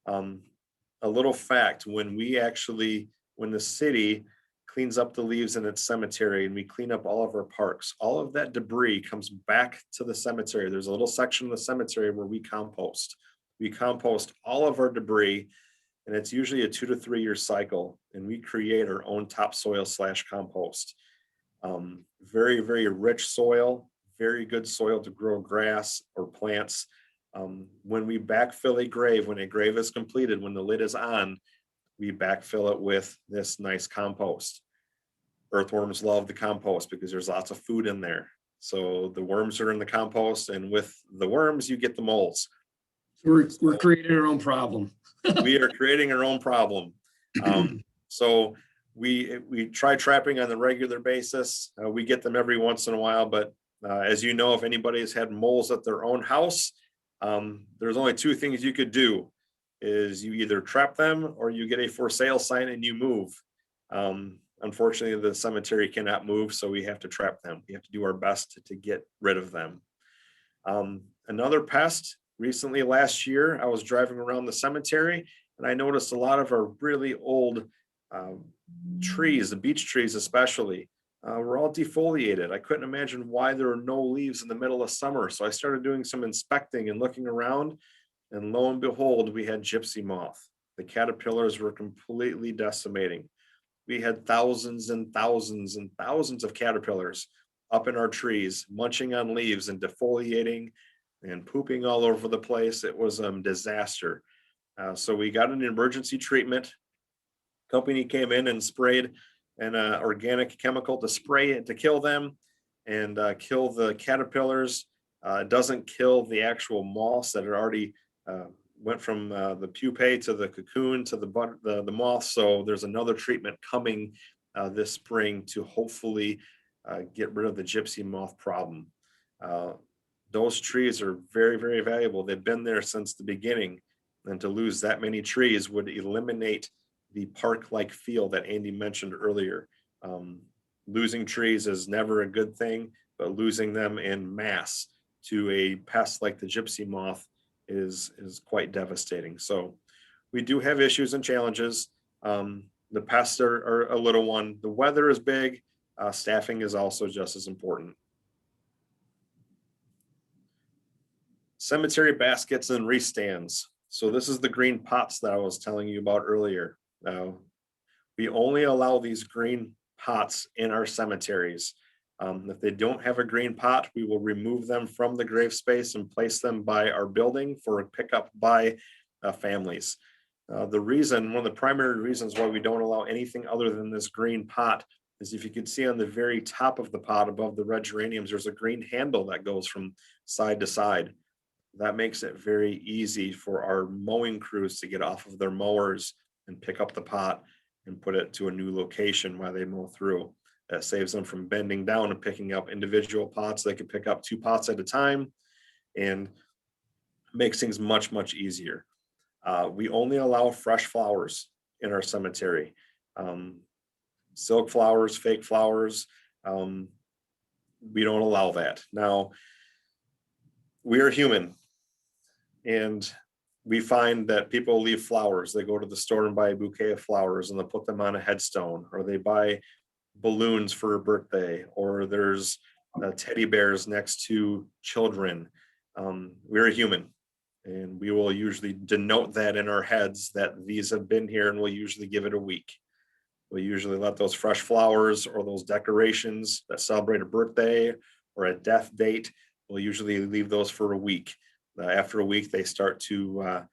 S3: A little fact, when the city cleans up the leaves in its cemetery and we clean up all of our parks, all of that debris comes back to the cemetery. There's a little section of the cemetery where we compost. We compost all of our debris, and it's usually a 2 to 3 year cycle, and we create our own topsoil / compost. Very, very rich soil, very good soil to grow grass or plants. When we backfill a grave, when a grave is completed, when the lid is on, we backfill it with this nice compost. Earthworms love the compost because there's lots of food in there. So the worms are in the compost, and with the worms, you get the moles.
S4: We're creating our own problem.
S3: We are creating our own problem. So we try trapping on a regular basis. We get them every once in a while, but as you know, if anybody has had moles at their own house, there's only 2 things you could do: is you either trap them or you get a for sale sign and you move. Unfortunately, the cemetery cannot move, so we have to trap them. We have to do our best to get rid of them. Another pest, recently last year, I was driving around the cemetery and I noticed a lot of our really old trees, the beech trees especially, were all defoliated. I couldn't imagine why there were no leaves in the middle of summer. So I started doing some inspecting and looking around, and lo and behold, we had gypsy moth. The caterpillars were completely decimating. We had thousands and thousands and thousands of caterpillars up in our trees, munching on leaves and defoliating and pooping all over the place. It was a disaster. So we got an emergency treatment. Company came in and sprayed an organic chemical to spray it to kill them and kill the caterpillars. It doesn't kill the actual moths that had already went from the pupae to the cocoon to the moth. So there's another treatment coming this spring to hopefully get rid of the gypsy moth problem. Those trees are very, very valuable. They've been there since the beginning, and to lose that many trees would eliminate the park-like feel that Andy mentioned earlier. Losing trees is never a good thing, but losing them in mass to a pest like the gypsy moth is quite devastating. So we do have issues and challenges. The pests are a little one. The weather is big. Staffing is also just as important. Cemetery baskets and wreath stands. So this is the green pots that I was telling you about earlier. We only allow these green pots in our cemeteries. If they don't have a green pot, we will remove them from the grave space and place them by our building for a pickup by families. One of the primary reasons why we don't allow anything other than this green pot is, if you can see on the very top of the pot above the red geraniums, there's a green handle that goes from side to side. That makes it very easy for our mowing crews to get off of their mowers and pick up the pot and put it to a new location while they mow through. That saves them from bending down and picking up individual pots. They can pick up 2 pots at a time and makes things much, much easier. We only allow fresh flowers in our cemetery. Silk flowers, fake flowers, we don't allow that. Now, we are human, and we find that people leave flowers. They go to the store and buy a bouquet of flowers and they'll put them on a headstone, or they buy balloons for a birthday, or there's teddy bears next to children. We're human, and we will usually denote that in our heads that these have been here, and we'll usually give it a week. We'll usually let those fresh flowers or those decorations that celebrate a birthday or a death date, we'll usually leave those for a week. After a week, they start to,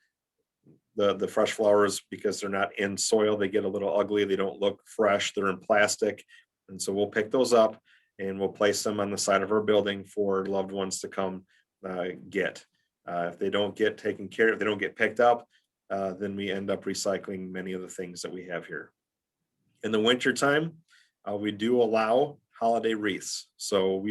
S3: the fresh flowers, because they're not in soil, they get a little ugly. They don't look fresh. They're in plastic. And so we'll pick those up and we'll place them on the side of our building for loved ones to come get. If they don't get taken care of, if they don't get picked up, then we end up recycling many of the things that we have here. In the wintertime, we do allow holiday wreaths. So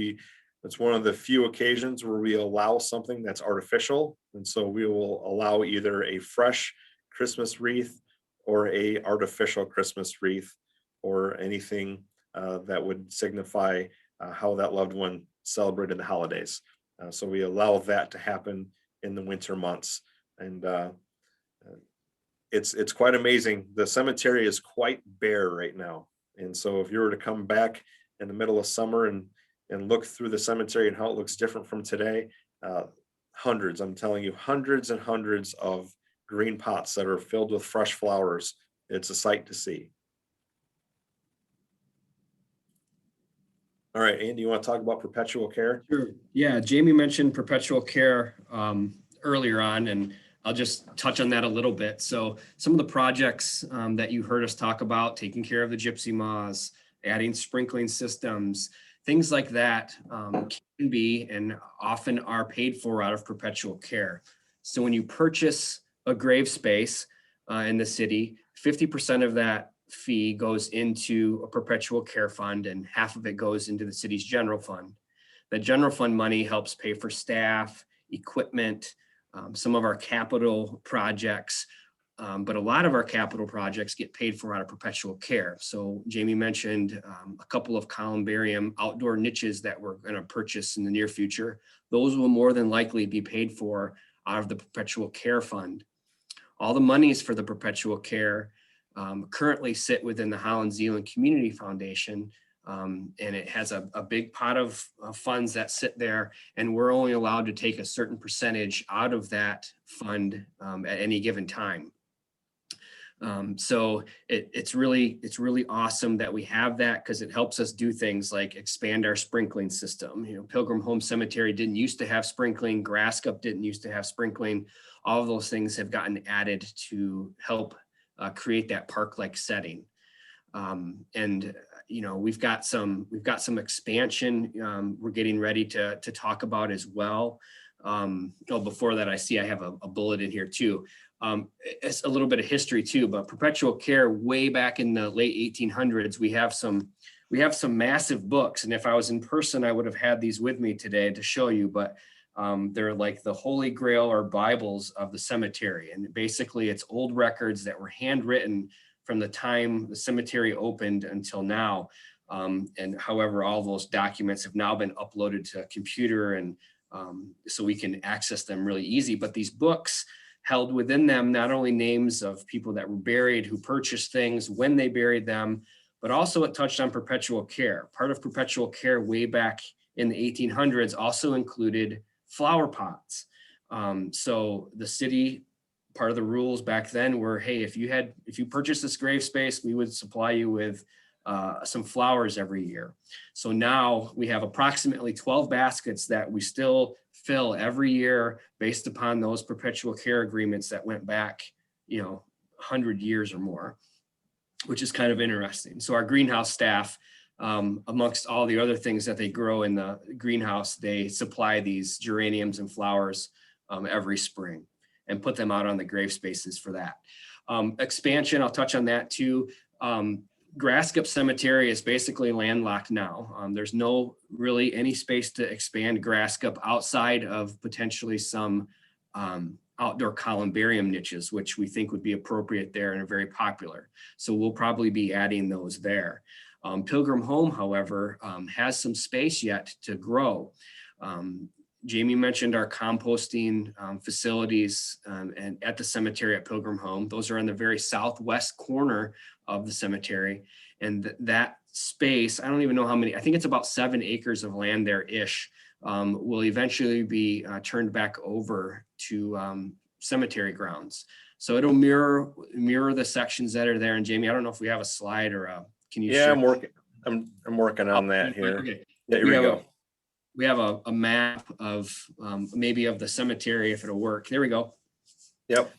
S3: it's one of the few occasions where we allow something that's artificial. And so we will allow either a fresh Christmas wreath or a artificial Christmas wreath, or anything that would signify how that loved one celebrated the holidays. So we allow that to happen in the winter months. And it's quite amazing. The cemetery is quite bare right now. And so if you were to come back in the middle of summer and look through the cemetery and how it looks different from today, hundreds, I'm telling you, hundreds and hundreds of green pots that are filled with fresh flowers. It's a sight to see. All right, Andy, you want to talk about perpetual care?
S4: Sure. Yeah, Jamie mentioned perpetual care earlier on, and I'll just touch on that a little bit. So some of the projects that you heard us talk about, taking care of the gypsy moths, adding sprinkling systems, things like that can be and often are paid for out of perpetual care. So when you purchase a grave space in the city, 50% of that fee goes into a perpetual care fund, and half of it goes into the city's general fund. The general fund money helps pay for staff, equipment, some of our capital projects, but a lot of our capital projects get paid for out of perpetual care. So Jamie mentioned a couple of Columbarium outdoor niches that we're going to purchase in the near future. Those will more than likely be paid for out of the perpetual care fund. All the monies for the perpetual care currently sit within the Holland Zealand Community Foundation, and it has a big pot of funds that sit there, and we're only allowed to take a certain percentage out of that fund at any given time. So it's really awesome that we have that, because it helps us do things like expand our sprinkling system. You know, Pilgrim Home Cemetery didn't used to have sprinkling, Grasscup didn't used to have sprinkling. All of those things have gotten added to help create that park-like setting. And you know, we've got some expansion we're getting ready to talk about as well. Before that, I see I have a bullet in here too. It's a little bit of history too, but perpetual care way back in the late 1800s, we have some massive books. And if I was in person, I would have had these with me today to show you, but they're like the Holy Grail or Bibles of the cemetery. And basically it's old records that were handwritten from the time the cemetery opened until now. And however, all those documents have now been uploaded to a computer, and so we can access them really easy. But these books held within them not only names of people that were buried, who purchased things, when they buried them, but also it touched on perpetual care. Part of perpetual care way back in the 1800s also included flower pots. So the city, part of the rules back then were, hey, if you purchased this grave space, we would supply you with some flowers every year. So now we have approximately 12 baskets that we still fill every year based upon those perpetual care agreements that went back, 100 years or more, which is kind of interesting. So our greenhouse staff, amongst all the other things that they grow in the greenhouse, they supply these geraniums and flowers every spring and put them out on the grave spaces for that. Expansion, I'll touch on that too. Graskup Cemetery is basically landlocked now. There's no really any space to expand Graskup outside of potentially some outdoor columbarium niches, which we think would be appropriate there and are very popular. So we'll probably be adding those there. Pilgrim Home, however, has some space yet to grow. Jamie mentioned our composting facilities and at the cemetery at Pilgrim Home. Those are in the very southwest corner of the cemetery. And that space, I don't even know how many, I think it's about 7 acres of land there-ish, will eventually be turned back over to cemetery grounds. So it'll mirror the sections that are there. And Jamie, I don't know if we have a slide or can you share?
S3: I'm working on that here.
S4: Okay.
S3: Yeah, here we go.
S4: We have a map of maybe of the cemetery if it'll work. There we go.
S3: Yep.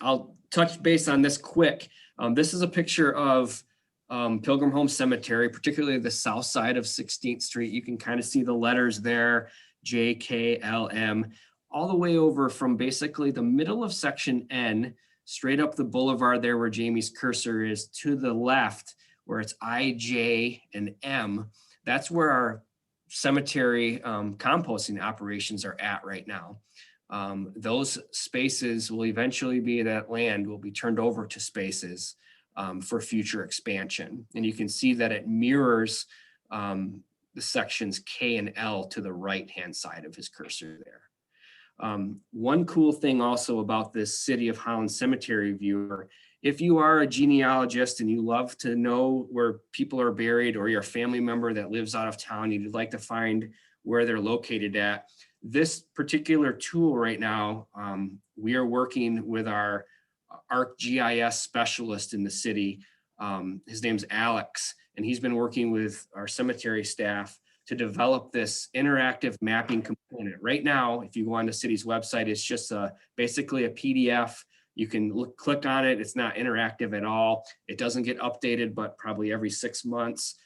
S4: I'll touch base on this quick. This is a picture of Pilgrim Home Cemetery, particularly the south side of 16th Street. You can kind of see the letters there, JKLM, all the way over from basically the middle of section N, straight up the boulevard there where Jamie's cursor is, to the left where it's I, J, and M. That's where our cemetery composting operations are at right now. Those spaces will eventually be, that land will be turned over to spaces for future expansion. And you can see that it mirrors the sections K and L to the right-hand side of his cursor there. One cool thing also about this City of Holland Cemetery viewer, if you are a genealogist and you love to know where people are buried, or you're a family member that lives out of town, you'd like to find where they're located at, this particular tool right now, we are working with our ArcGIS specialist in the city. His name's Alex, and he's been working with our cemetery staff to develop this interactive mapping component. Right now, if you go on the city's website, it's just basically a PDF. You can click on it. It's not interactive at all. It doesn't get updated, but probably every 6 months.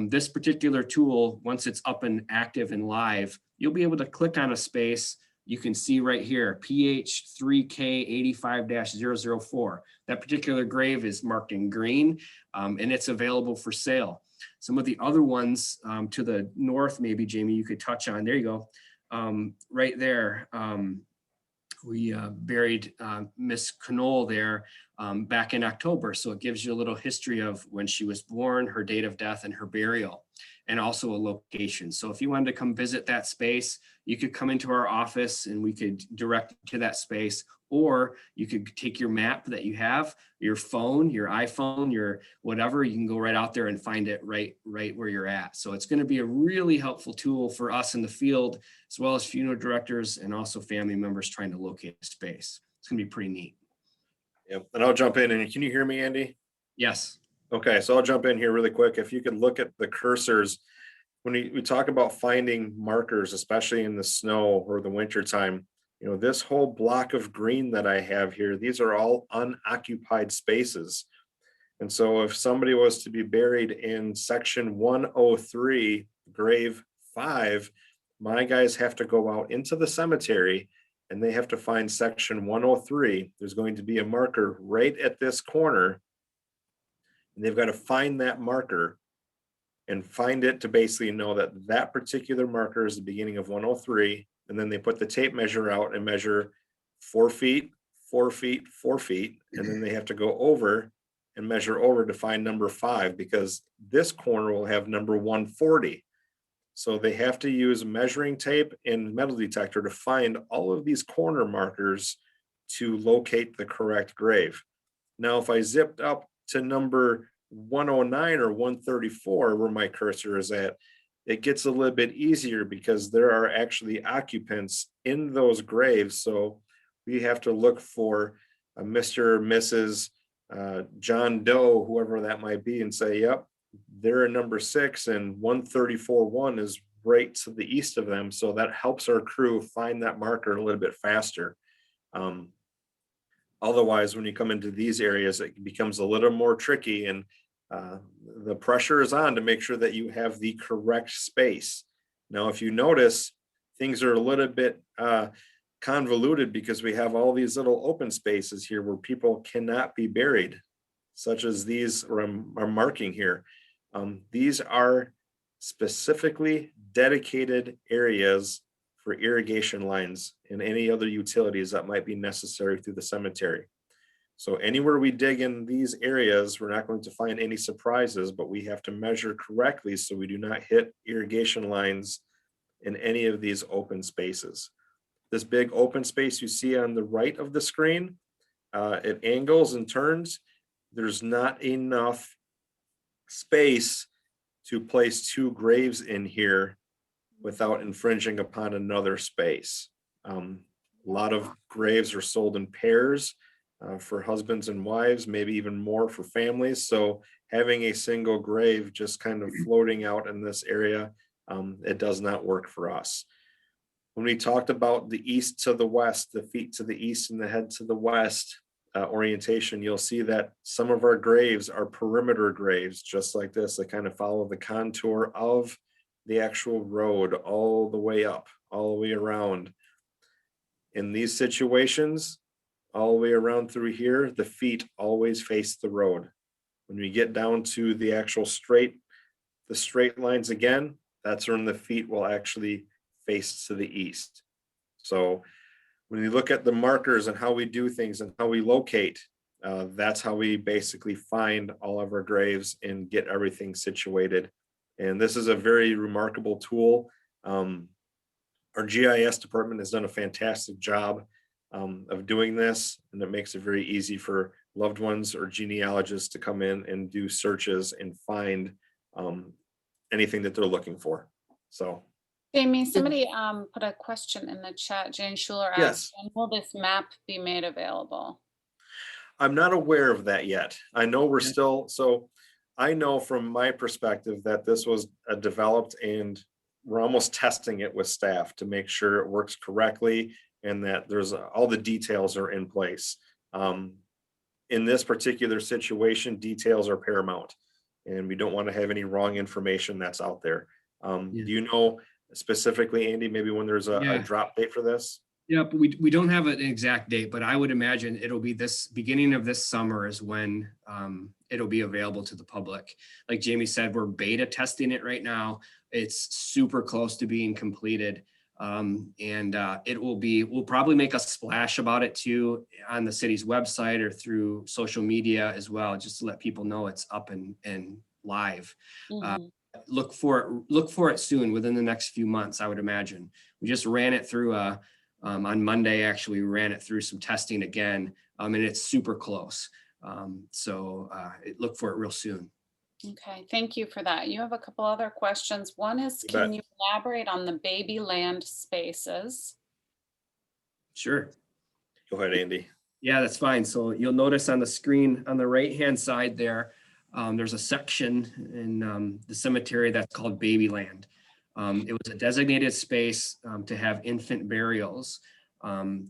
S4: This particular tool, once it's up and active and live, you'll be able to click on a space. You can see right here, PH3K85-004. That particular grave is marked in green, and it's available for sale. Some of the other ones to the north, maybe, Jamie, you could touch on. There you go. Right there. We buried Miss Knoll there back in October. So it gives you a little history of when she was born, her date of death, and her burial, and also a location. So if you wanted to come visit that space, you could come into our office and we could direct you to that space, or you could take your map that you have, your phone, your iPhone, your whatever, you can go right out there and find it right where you're at. So it's going to be a really helpful tool for us in the field, as well as funeral directors and also family members trying to locate a space. It's going to be pretty neat.
S3: Yep. And I'll jump in. And can you hear me, Andy?
S4: Yes.
S3: Okay, so I'll jump in here really quick. If you could look at the cursors, when we talk about finding markers, especially in the snow or the winter time, this whole block of green that I have here, these are all unoccupied spaces. And so if somebody was to be buried in section 103, grave 5, my guys have to go out into the cemetery and they have to find section 103. There's going to be a marker right at this corner. And they've got to find that marker and find it to basically know that that particular marker is the beginning of 103. And then they put the tape measure out and measure 4 feet, 4 feet, 4 feet. And then they have to go over and measure over to find number 5, because this corner will have number 140. So they have to use measuring tape and metal detector to find all of these corner markers to locate the correct grave. Now, if I zipped up to number 109 or 134, where my cursor is at, it gets a little bit easier because there are actually occupants in those graves. So we have to look for Mr. or Mrs. John Doe, whoever that might be, and say, yep, they're in number 6 and 134-1 is right to the east of them. So that helps our crew find that marker a little bit faster. Otherwise, when you come into these areas, it becomes a little more tricky, and the pressure is on to make sure that you have the correct space. Now, if you notice, things are a little bit convoluted because we have all these little open spaces here where people cannot be buried, such as these I'm marking here. These are specifically dedicated areas for irrigation lines and any other utilities that might be necessary through the cemetery. So anywhere we dig in these areas, we're not going to find any surprises, but we have to measure correctly so we do not hit irrigation lines in any of these open spaces. This big open space you see on the right of the screen, it angles and turns. There's not enough space to place 2 graves in here without infringing upon another space. A lot of graves are sold in pairs for husbands and wives, maybe even more for families. So having a single grave just kind of floating out in this area, it does not work for us. When we talked about the east to the west, the feet to the east and the head to the west orientation, you'll see that some of our graves are perimeter graves, just like this. They kind of follow the contour of the actual road all the way up, all the way around. In these situations, all the way around through here, the feet always face the road. When we get down to the actual the straight lines again, that's when the feet will actually face to the east. So when you look at the markers and how we do things and how we locate, that's how we basically find all of our graves and get everything situated. And this is a very remarkable tool. Our GIS department has done a fantastic job of doing this, and it makes it very easy for loved ones or genealogists to come in and do searches and find anything that they're looking for. So,
S1: Jamie, somebody put a question in the chat. Jane Schuler asked,
S3: yes,
S1: when will this map be made available?
S3: I'm not aware of that yet. I know we're still, so I know from my perspective that this was developed and we're almost testing it with staff to make sure it works correctly and that there's all the details are in place. In this particular situation, details are paramount, and we don't want to have any wrong information that's out there. Do you know specifically, Andy, maybe when there's a drop date for this?
S4: Yeah, but we don't have an exact date, but I would imagine it'll be this beginning of this summer is when it'll be available to the public. Like Jamie said, we're beta testing it right now. It's super close to being completed. We'll probably make a splash about it too on the city's website or through social media as well, just to let people know it's up and live.
S1: Mm-hmm.
S4: Look for it soon, within the next few months, I would imagine. We just ran it through on Monday, actually, we ran it through some testing again, and it's super close. Look for it real soon.
S1: Okay, thank you for that. You have a couple other questions. One is, can you elaborate on the baby land spaces?
S4: Sure.
S3: Go ahead, Andy.
S4: Yeah, that's fine. So you'll notice on the screen on the right-hand side there, there's a section in the cemetery that's called baby land. It was a designated space to have infant burials. You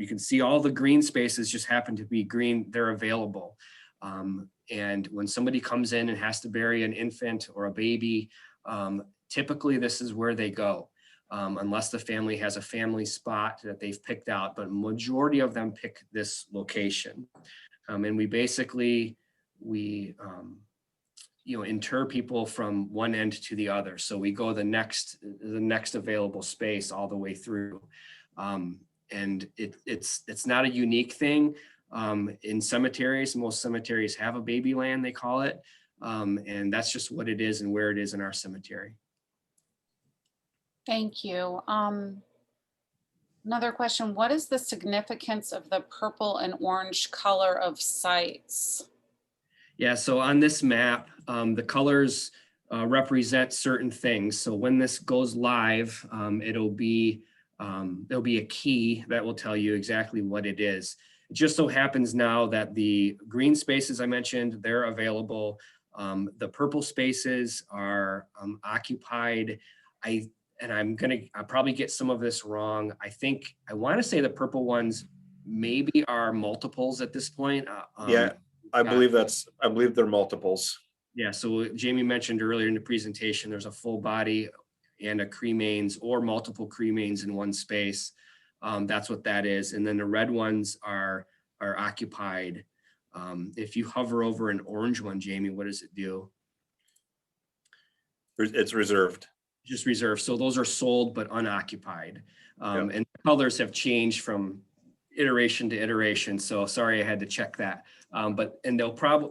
S4: can see all the green spaces just happen to be green. They're available. And when somebody comes in and has to bury an infant or a baby, typically this is where they go, unless the family has a family spot that they've picked out, but majority of them pick this location. And we basically, inter people from one end to the other. So we go the next available space all the way through. And it's not a unique thing. In cemeteries, most cemeteries have a baby land, they call it. And that's just what it is and where it is in our cemetery.
S1: Thank you. Another question, what is the significance of the purple and orange color of sites?
S4: Yeah, so on this map, the colors represent certain things. So when this goes live, there'll be a key that will tell you exactly what it is. It just so happens now that the green spaces I mentioned, they're available. The purple spaces are occupied. I'll probably get some of this wrong. I want to say the purple ones maybe are multiples at this point.
S3: Yeah, I believe they're multiples.
S4: Yeah, so Jamie mentioned earlier in the presentation, there's a full body and a cremains or multiple cremains in one space. That's what that is. And then the red ones are occupied. If you hover over an orange one, Jamie, what does it do?
S3: It's reserved.
S4: Just reserved. So those are sold but unoccupied.
S3: Yep.
S4: And the colors have changed from iteration to iteration. So sorry, I had to check that.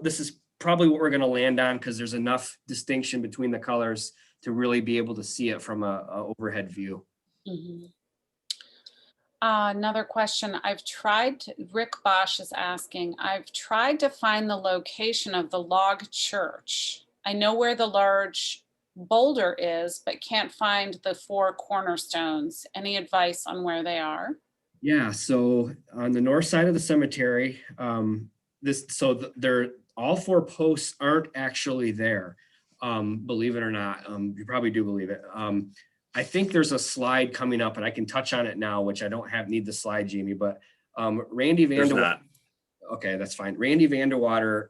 S4: This is probably what we're going to land on because there's enough distinction between the colors to really be able to see it from a overhead view.
S1: Mm-hmm. Another question Rick Bosch is asking, I've tried to find the location of the log church. I know where the large boulder is, but can't find the 4 cornerstones. Any advice on where they are?
S4: Yeah, so on the north side of the cemetery, all 4 posts aren't actually there. Believe it or not, you probably do believe it. I think there's a slide coming up and I can touch on it now, which I don't need the slide, Jamie, but Randy Vandewater. Okay, that's fine. Randy Vandewater,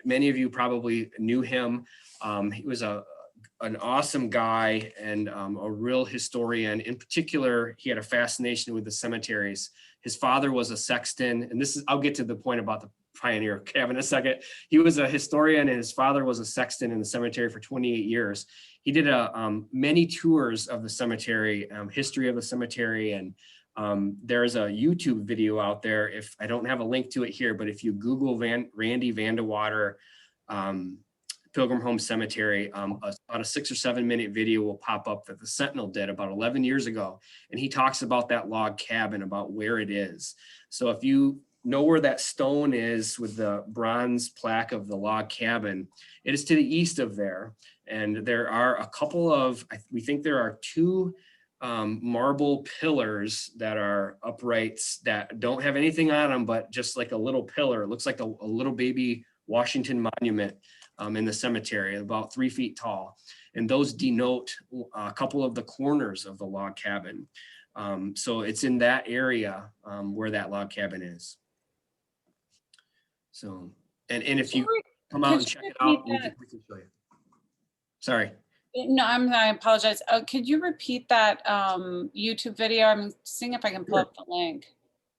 S4: many of you probably knew him. He was an awesome guy and a real historian. In particular, he had a fascination with the cemeteries. His father was a sexton, and I'll get to the point about the pioneer cabin in a second. He was a historian and his father was a sexton in the cemetery for 28 years. He did many tours of the cemetery, history of the cemetery, and there's a YouTube video out there. If I don't have a link to it here, but if you Google Randy Vandewater, Pilgrim Home Cemetery, about a 6 or 7 minute video will pop up that the Sentinel did about 11 years ago. And he talks about that log cabin, about where it is. So if you know where that stone is with the bronze plaque of the log cabin, it is to the east of there. And there are a couple of, we think there are 2 marble pillars that are uprights that don't have anything on them, but just like a little pillar. It looks like a little baby Washington monument in the cemetery, about 3 feet tall. And those denote a couple of the corners of the log cabin. So it's in that area where that log cabin is. So, and if you come out and check it out, we can show you. Sorry.
S1: No, I apologize. Could you repeat that YouTube video? I'm seeing if I can pull up the link.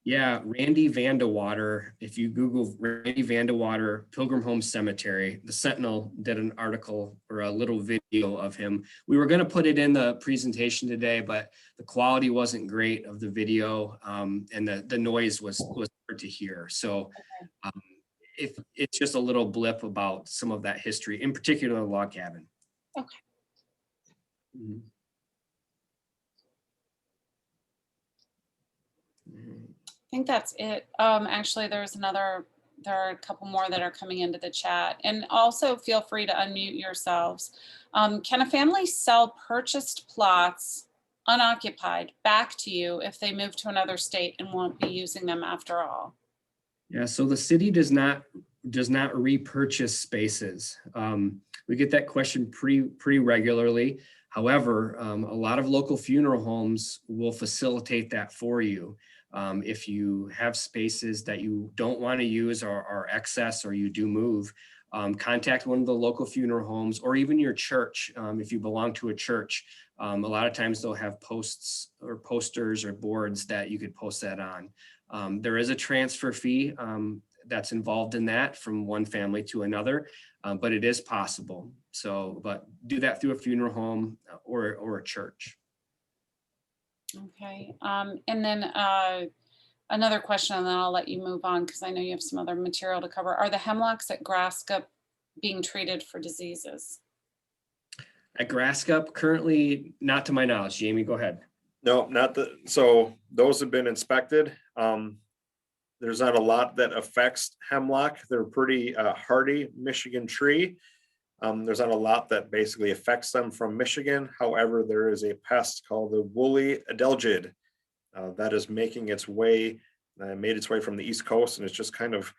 S4: Yeah, Randy Vandewater. If you Google Randy Vandewater, Pilgrim Home Cemetery, the Sentinel did an article or a little video of him. We were going to put it in the presentation today, but the quality wasn't great of the video, and the noise was hard to hear. So if it's just a little blip about some of that history, in particular the log cabin.
S1: Okay.
S4: Mm-hmm.
S1: I think that's it. Actually, there are a couple more that are coming into the chat. And also feel free to unmute yourselves. Can a family sell purchased plots unoccupied back to you if they move to another state and won't be using them after all?
S4: Yeah, so the city does not repurchase spaces. We get that question pretty regularly. However, a lot of local funeral homes will facilitate that for you. If you have spaces that you don't want to use or are excess, or you do move, contact one of the local funeral homes or even your church. If you belong to a church, a lot of times they'll have posts or posters or boards that you could post that on. There is a transfer fee that's involved in that from one family to another, but it is possible. So, but do that through a funeral home or a church.
S1: Okay, and then another question, and then I'll let you move on because I know you have some other material to cover. Are the hemlocks at Grasscup being treated for diseases?
S4: At Grasscup, currently, not to my knowledge. Jamie, go ahead.
S3: No, so those have been inspected. There's not a lot that affects hemlock. They're pretty hardy Michigan tree. There's not a lot that basically affects them from Michigan. However, there is a pest called the woolly adelgid that is making its way, made its way from the East Coast, and it's just kind of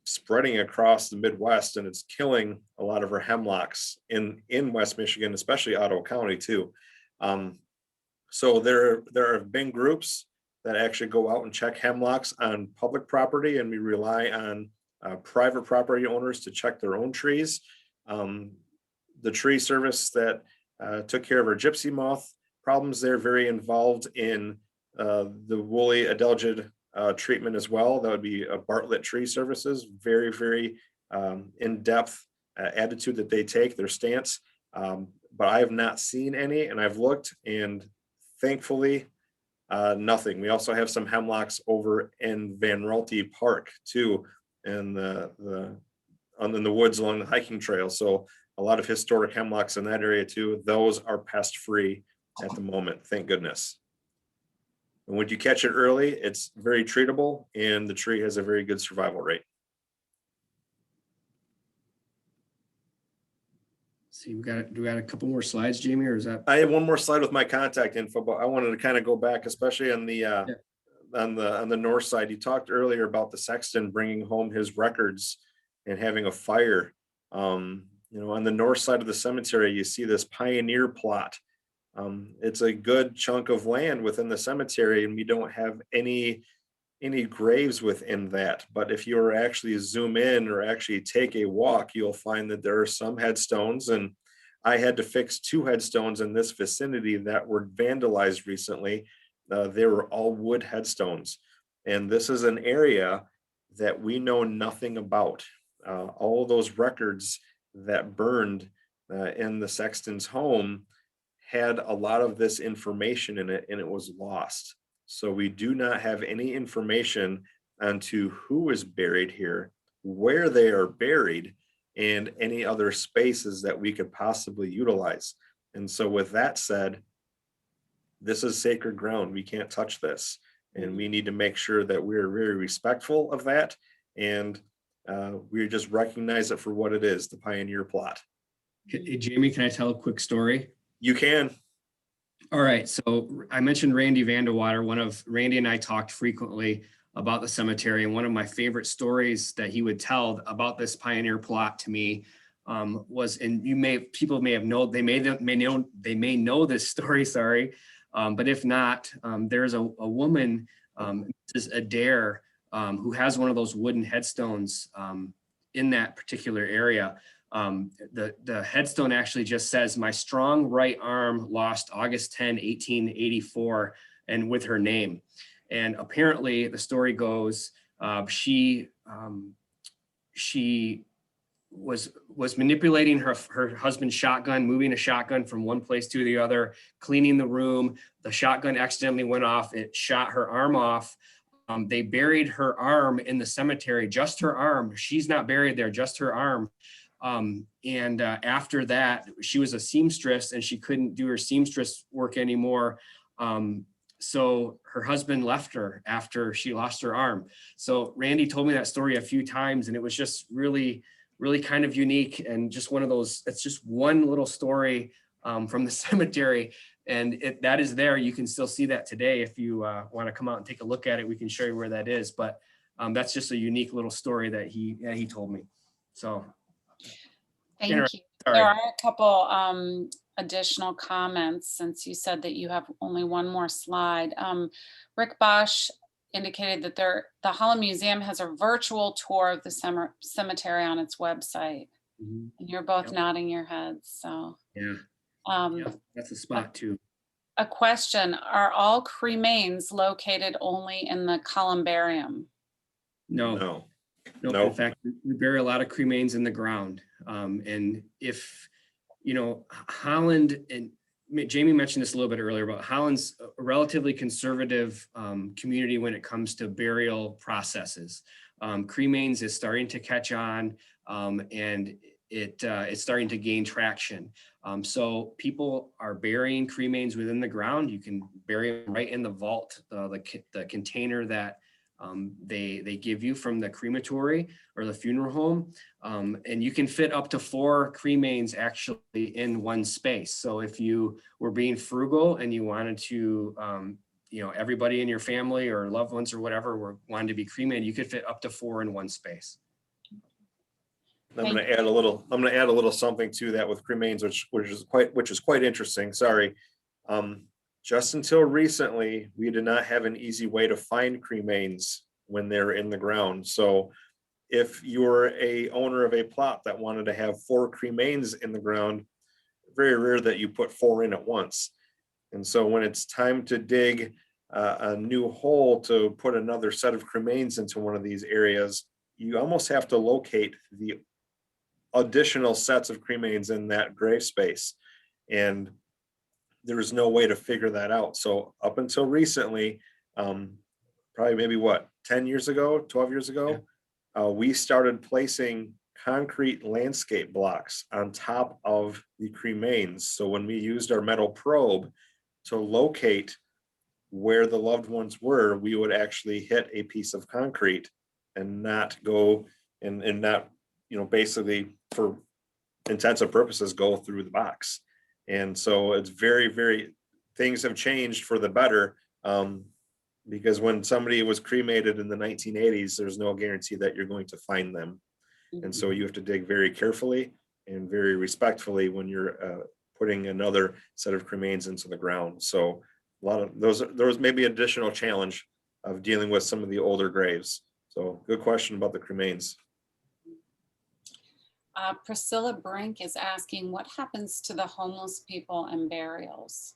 S3: spreading across the Midwest, and it's killing a lot of our hemlocks in West Michigan, especially Ottawa County too. So there have been groups that actually go out and check hemlocks on public property, and we rely on private property owners to check their own trees. The tree service that took care of our gypsy moth problems, they're very involved in the woolly adelgid treatment as well. That would be Bartlett Tree Services. Very, very in-depth attitude that they take, their stance. But I have not seen any, and I've looked, and thankfully, nothing. We also have some hemlocks over in Van Rolte Park too, in the woods along the hiking trail. So a lot of historic hemlocks in that area too. Those are pest free at the moment, thank goodness. And when you catch it early, it's very treatable, and the tree has a very good survival rate.
S4: See, do we got a couple more slides, Jamie, or is that?
S3: I have one more slide with my contact info, but I wanted to kind of go back, especially on the on the north side. You talked earlier about the sexton bringing home his records and having a fire. On the north side of the cemetery, you see this pioneer plot. It's a good chunk of land within the cemetery, and we don't have any graves within that. But if you were actually zoom in or actually take a walk, you'll find that there are some headstones, and I had to fix 2 headstones in this vicinity that were vandalized recently. They were all wood headstones, and this is an area that we know nothing about. All those records that burned in the sexton's home had a lot of this information in it, and it was lost. So we do not have any information onto who is buried here, where they are buried, and any other spaces that we could possibly utilize. And so with that said, this is sacred ground. We can't touch this. And we need to make sure that we're very respectful of that. And we just recognize it for what it is, the pioneer plot.
S4: Hey, Jamie, can I tell a quick story?
S3: You can.
S4: All right. So I mentioned Randy Vandewater. Randy and I talked frequently about the cemetery, and one of my favorite stories that he would tell about this pioneer plot to me was, and people may know this story. Sorry, but if not, there's a woman, Mrs. Adair, who has one of those wooden headstones in that particular area. The headstone actually just says, "My strong right arm lost August 10, 1884," and with her name. And apparently the story goes, she was manipulating her husband's shotgun, moving a shotgun from one place to the other, cleaning the room. The shotgun accidentally went off. It shot her arm off. They buried her arm in the cemetery, just her arm. She's not buried there, just her arm. After that, she was a seamstress, and she couldn't do her seamstress work anymore. So her husband left her after she lost her arm. So Randy told me that story a few times, and it was just really, really kind of unique, and just one of those, it's just one little story from the cemetery. And that is there. You can still see that today. If you want to come out and take a look at it, we can show you where that is. But that's just a unique little story that he told me. So
S1: Thank you.
S4: Sorry.
S1: There are a couple additional comments, since you said that you have only one more slide. Rick Bosch indicated that the Holland Museum has a virtual tour of the cemetery on its website.
S4: Mm-hmm.
S1: And you're both nodding your heads. So
S4: yeah, that's a spot too.
S1: A question: are all cremains located only in the Columbarium?
S4: No.
S3: No.
S4: In fact, we bury a lot of cremains in the ground. And if, Holland, and Jamie mentioned this a little bit earlier, but Holland's a relatively conservative community when it comes to burial processes. Cremains is starting to catch on, and it's starting to gain traction. So people are burying cremains within the ground. You can bury them right in the vault, the container that They give you from the crematory or the funeral home, and you can fit up to 4 cremains actually in one space. So if you were being frugal and you wanted to, everybody in your family or loved ones or whatever wanted to be cremated, you could fit up to 4 in one space.
S3: I'm going to add a little something to that with cremains, which is quite interesting. Sorry. Just until recently, we did not have an easy way to find cremains when they're in the ground. So if you're a owner of a plot that wanted to have 4 cremains in the ground, very rare that you put 4 in at once. And so when it's time to dig a new hole to put another set of cremains into one of these areas, you almost have to locate the additional sets of cremains in that grave space. And there is no way to figure that out. So up until recently, probably maybe 10 years ago, 12 years ago, we started placing concrete landscape blocks on top of the cremains. So when we used our metal probe to locate where the loved ones were, we would actually hit a piece of concrete and not go and not, basically for intensive purposes, go through the box. And so it's very, things have changed for the better, because when somebody was cremated in the 1980s, there's no guarantee that you're going to find them. And so you have to dig very carefully and very respectfully when you're putting another set of cremains into the ground. So a lot of there was maybe additional challenge of dealing with some of the older graves. So good question about the cremains.
S1: Priscilla Brink is asking, what happens to the homeless people and burials?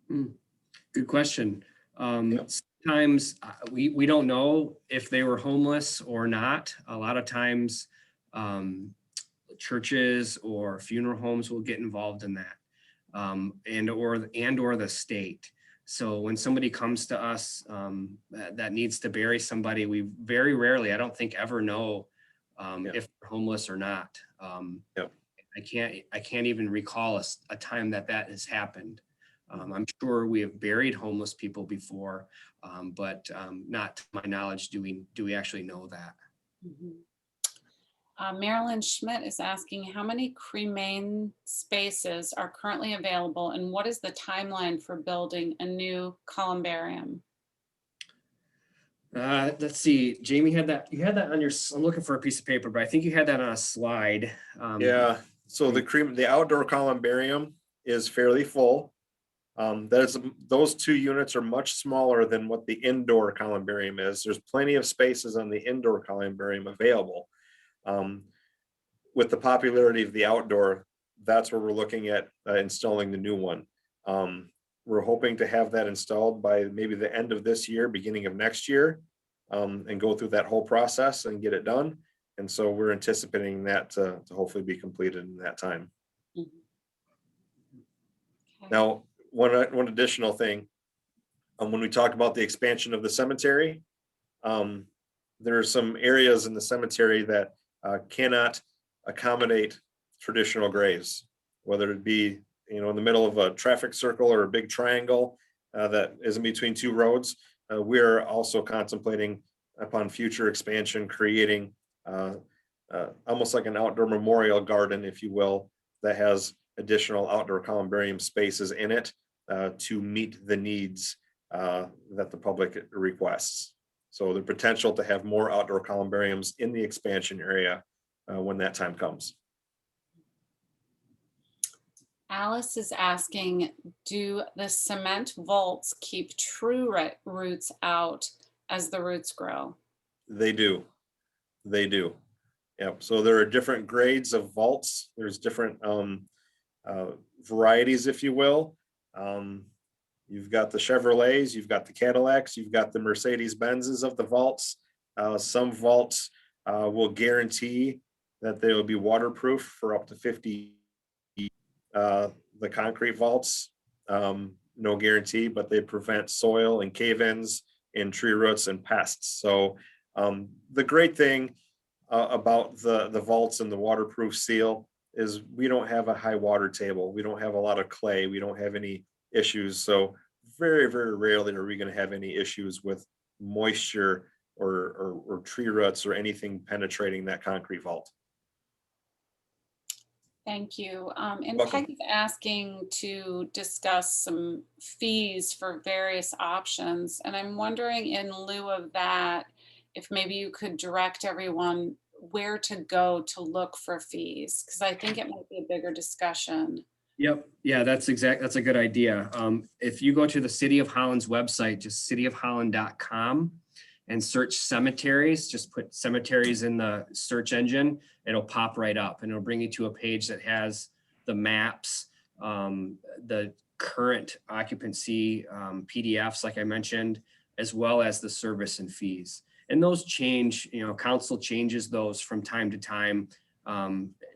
S4: Good question. Sometimes we don't know if they were homeless or not. A lot of times churches or funeral homes will get involved in that, and or the state. So when somebody comes to us that needs to bury somebody, we very rarely, I don't think ever know if they're homeless or not. I can't even recall a time that has happened. I'm sure we have buried homeless people before, but not to my knowledge do we actually know that.
S1: Marilyn Schmidt is asking, how many cremain spaces are currently available and what is the timeline for building a new columbarium?
S4: Let's see, Jamie had that. You had that on your, I'm looking for a piece of paper, but I think you had that on a slide.
S3: So the outdoor columbarium is fairly full. Those 2 units are much smaller than what the indoor columbarium is. There's plenty of spaces on the indoor columbarium available. With the popularity of the outdoor, that's where we're looking at installing the new one. We're hoping to have that installed by maybe the end of this year, beginning of next year, and go through that whole process and get it done. And so we're anticipating that to hopefully be completed in that time.
S1: Okay.
S3: Now, one additional thing, when we talk about the expansion of the cemetery, there are some areas in the cemetery that cannot accommodate traditional graves, whether it be in the middle of a traffic circle or a big triangle that is in between 2 roads. We're also contemplating upon future expansion, creating almost like an outdoor memorial garden, if you will, that has additional outdoor columbarium spaces in it to meet the needs that the public requests. So the potential to have more outdoor columbariums in the expansion area when that time comes.
S1: Alice is asking, do the cement vaults keep true roots out as the roots grow?
S3: They do. Yep. So there are different grades of vaults. There's different varieties, if you will. You've got the Chevrolets, you've got the Cadillacs, you've got the Mercedes-Benzes of the vaults. Some vaults will guarantee that they will be waterproof for up to 50. The concrete vaults, no guarantee, but they prevent soil and cave-ins and tree roots and pests. So the great thing about the vaults and the waterproof seal is we don't have a high water table. We don't have a lot of clay. We don't have any issues. So very, very rarely are we going to have any issues with moisture or tree roots or anything penetrating that concrete vault.
S1: Thank you. And
S3: Welcome.
S1: Peggy's asking to discuss some fees for various options. And I'm wondering, in lieu of that, if maybe you could direct everyone where to go to look for fees, because I think it might be a bigger discussion.
S4: Yep. Yeah, that's a good idea. If you go to the City of Holland's website, just cityofholland.com and search cemeteries, just put cemeteries in the search engine, it'll pop right up and it'll bring you to a page that has the maps, the current occupancy PDFs, like I mentioned, as well as the service and fees. And those change, council changes those from time to time.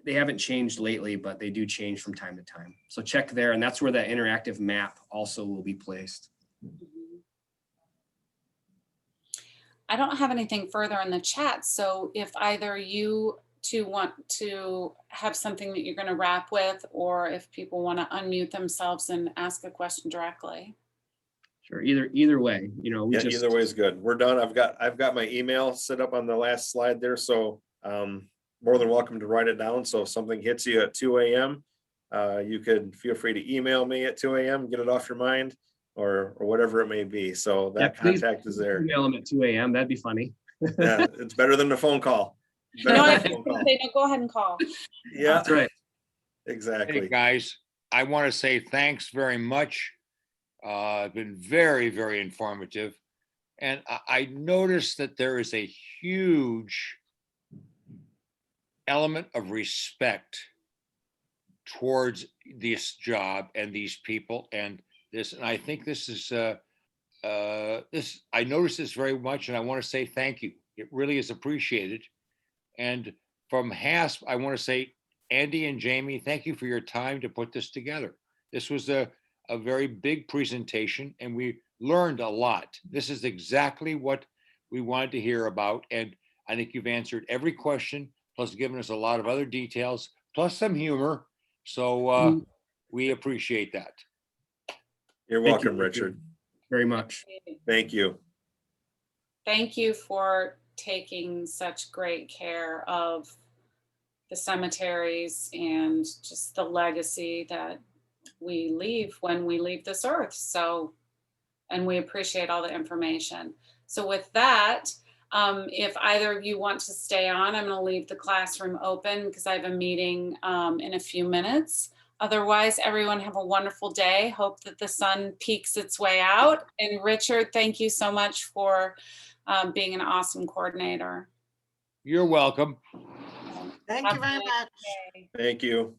S4: They haven't changed lately, but they do change from time to time. So check there, and that's where that interactive map also will be placed.
S1: I don't have anything further in the chat. So if either you two want to have something that you're going to wrap with, or if people want to unmute themselves and ask a question directly.
S4: Sure. Either way,
S3: Either way is good. We're done. I've got my email set up on the last slide there. So more than welcome to write it down. So if something hits you at 2 a.m., you could feel free to email me at 2 a.m., get it off your mind, or whatever it may be. So that contact is there.
S4: Email them at 2 a.m. That'd be funny.
S3: Yeah, it's better than the phone call.
S1: No, I was going to say, no, go ahead and call.
S3: Yeah,
S4: That's right.
S3: exactly.
S2: Hey, guys, I want to say thanks very much. Been very, very informative. And I noticed that there is a huge element of respect towards this job and these people and this. And I think this is, I noticed this very much, and I want to say thank you. It really is appreciated. And from HASP, I want to say, Andy and Jamie, thank you for your time to put this together. This was a very big presentation, and we learned a lot. This is exactly what we wanted to hear about. And I think you've answered every question, plus given us a lot of other details, plus some humor. So we appreciate that.
S3: You're welcome, Richard.
S4: Very much.
S3: Thank you.
S1: Thank you for taking such great care of the cemeteries and just the legacy that we leave when we leave this earth. So, and we appreciate all the information. So with that, if either of you want to stay on, I'm going to leave the classroom open because I have a meeting in a few minutes. Otherwise, everyone have a wonderful day. Hope that the sun peeks its way out. And Richard, thank you so much for being an awesome coordinator.
S2: You're welcome.
S5: Thank you very much.
S3: Thank you.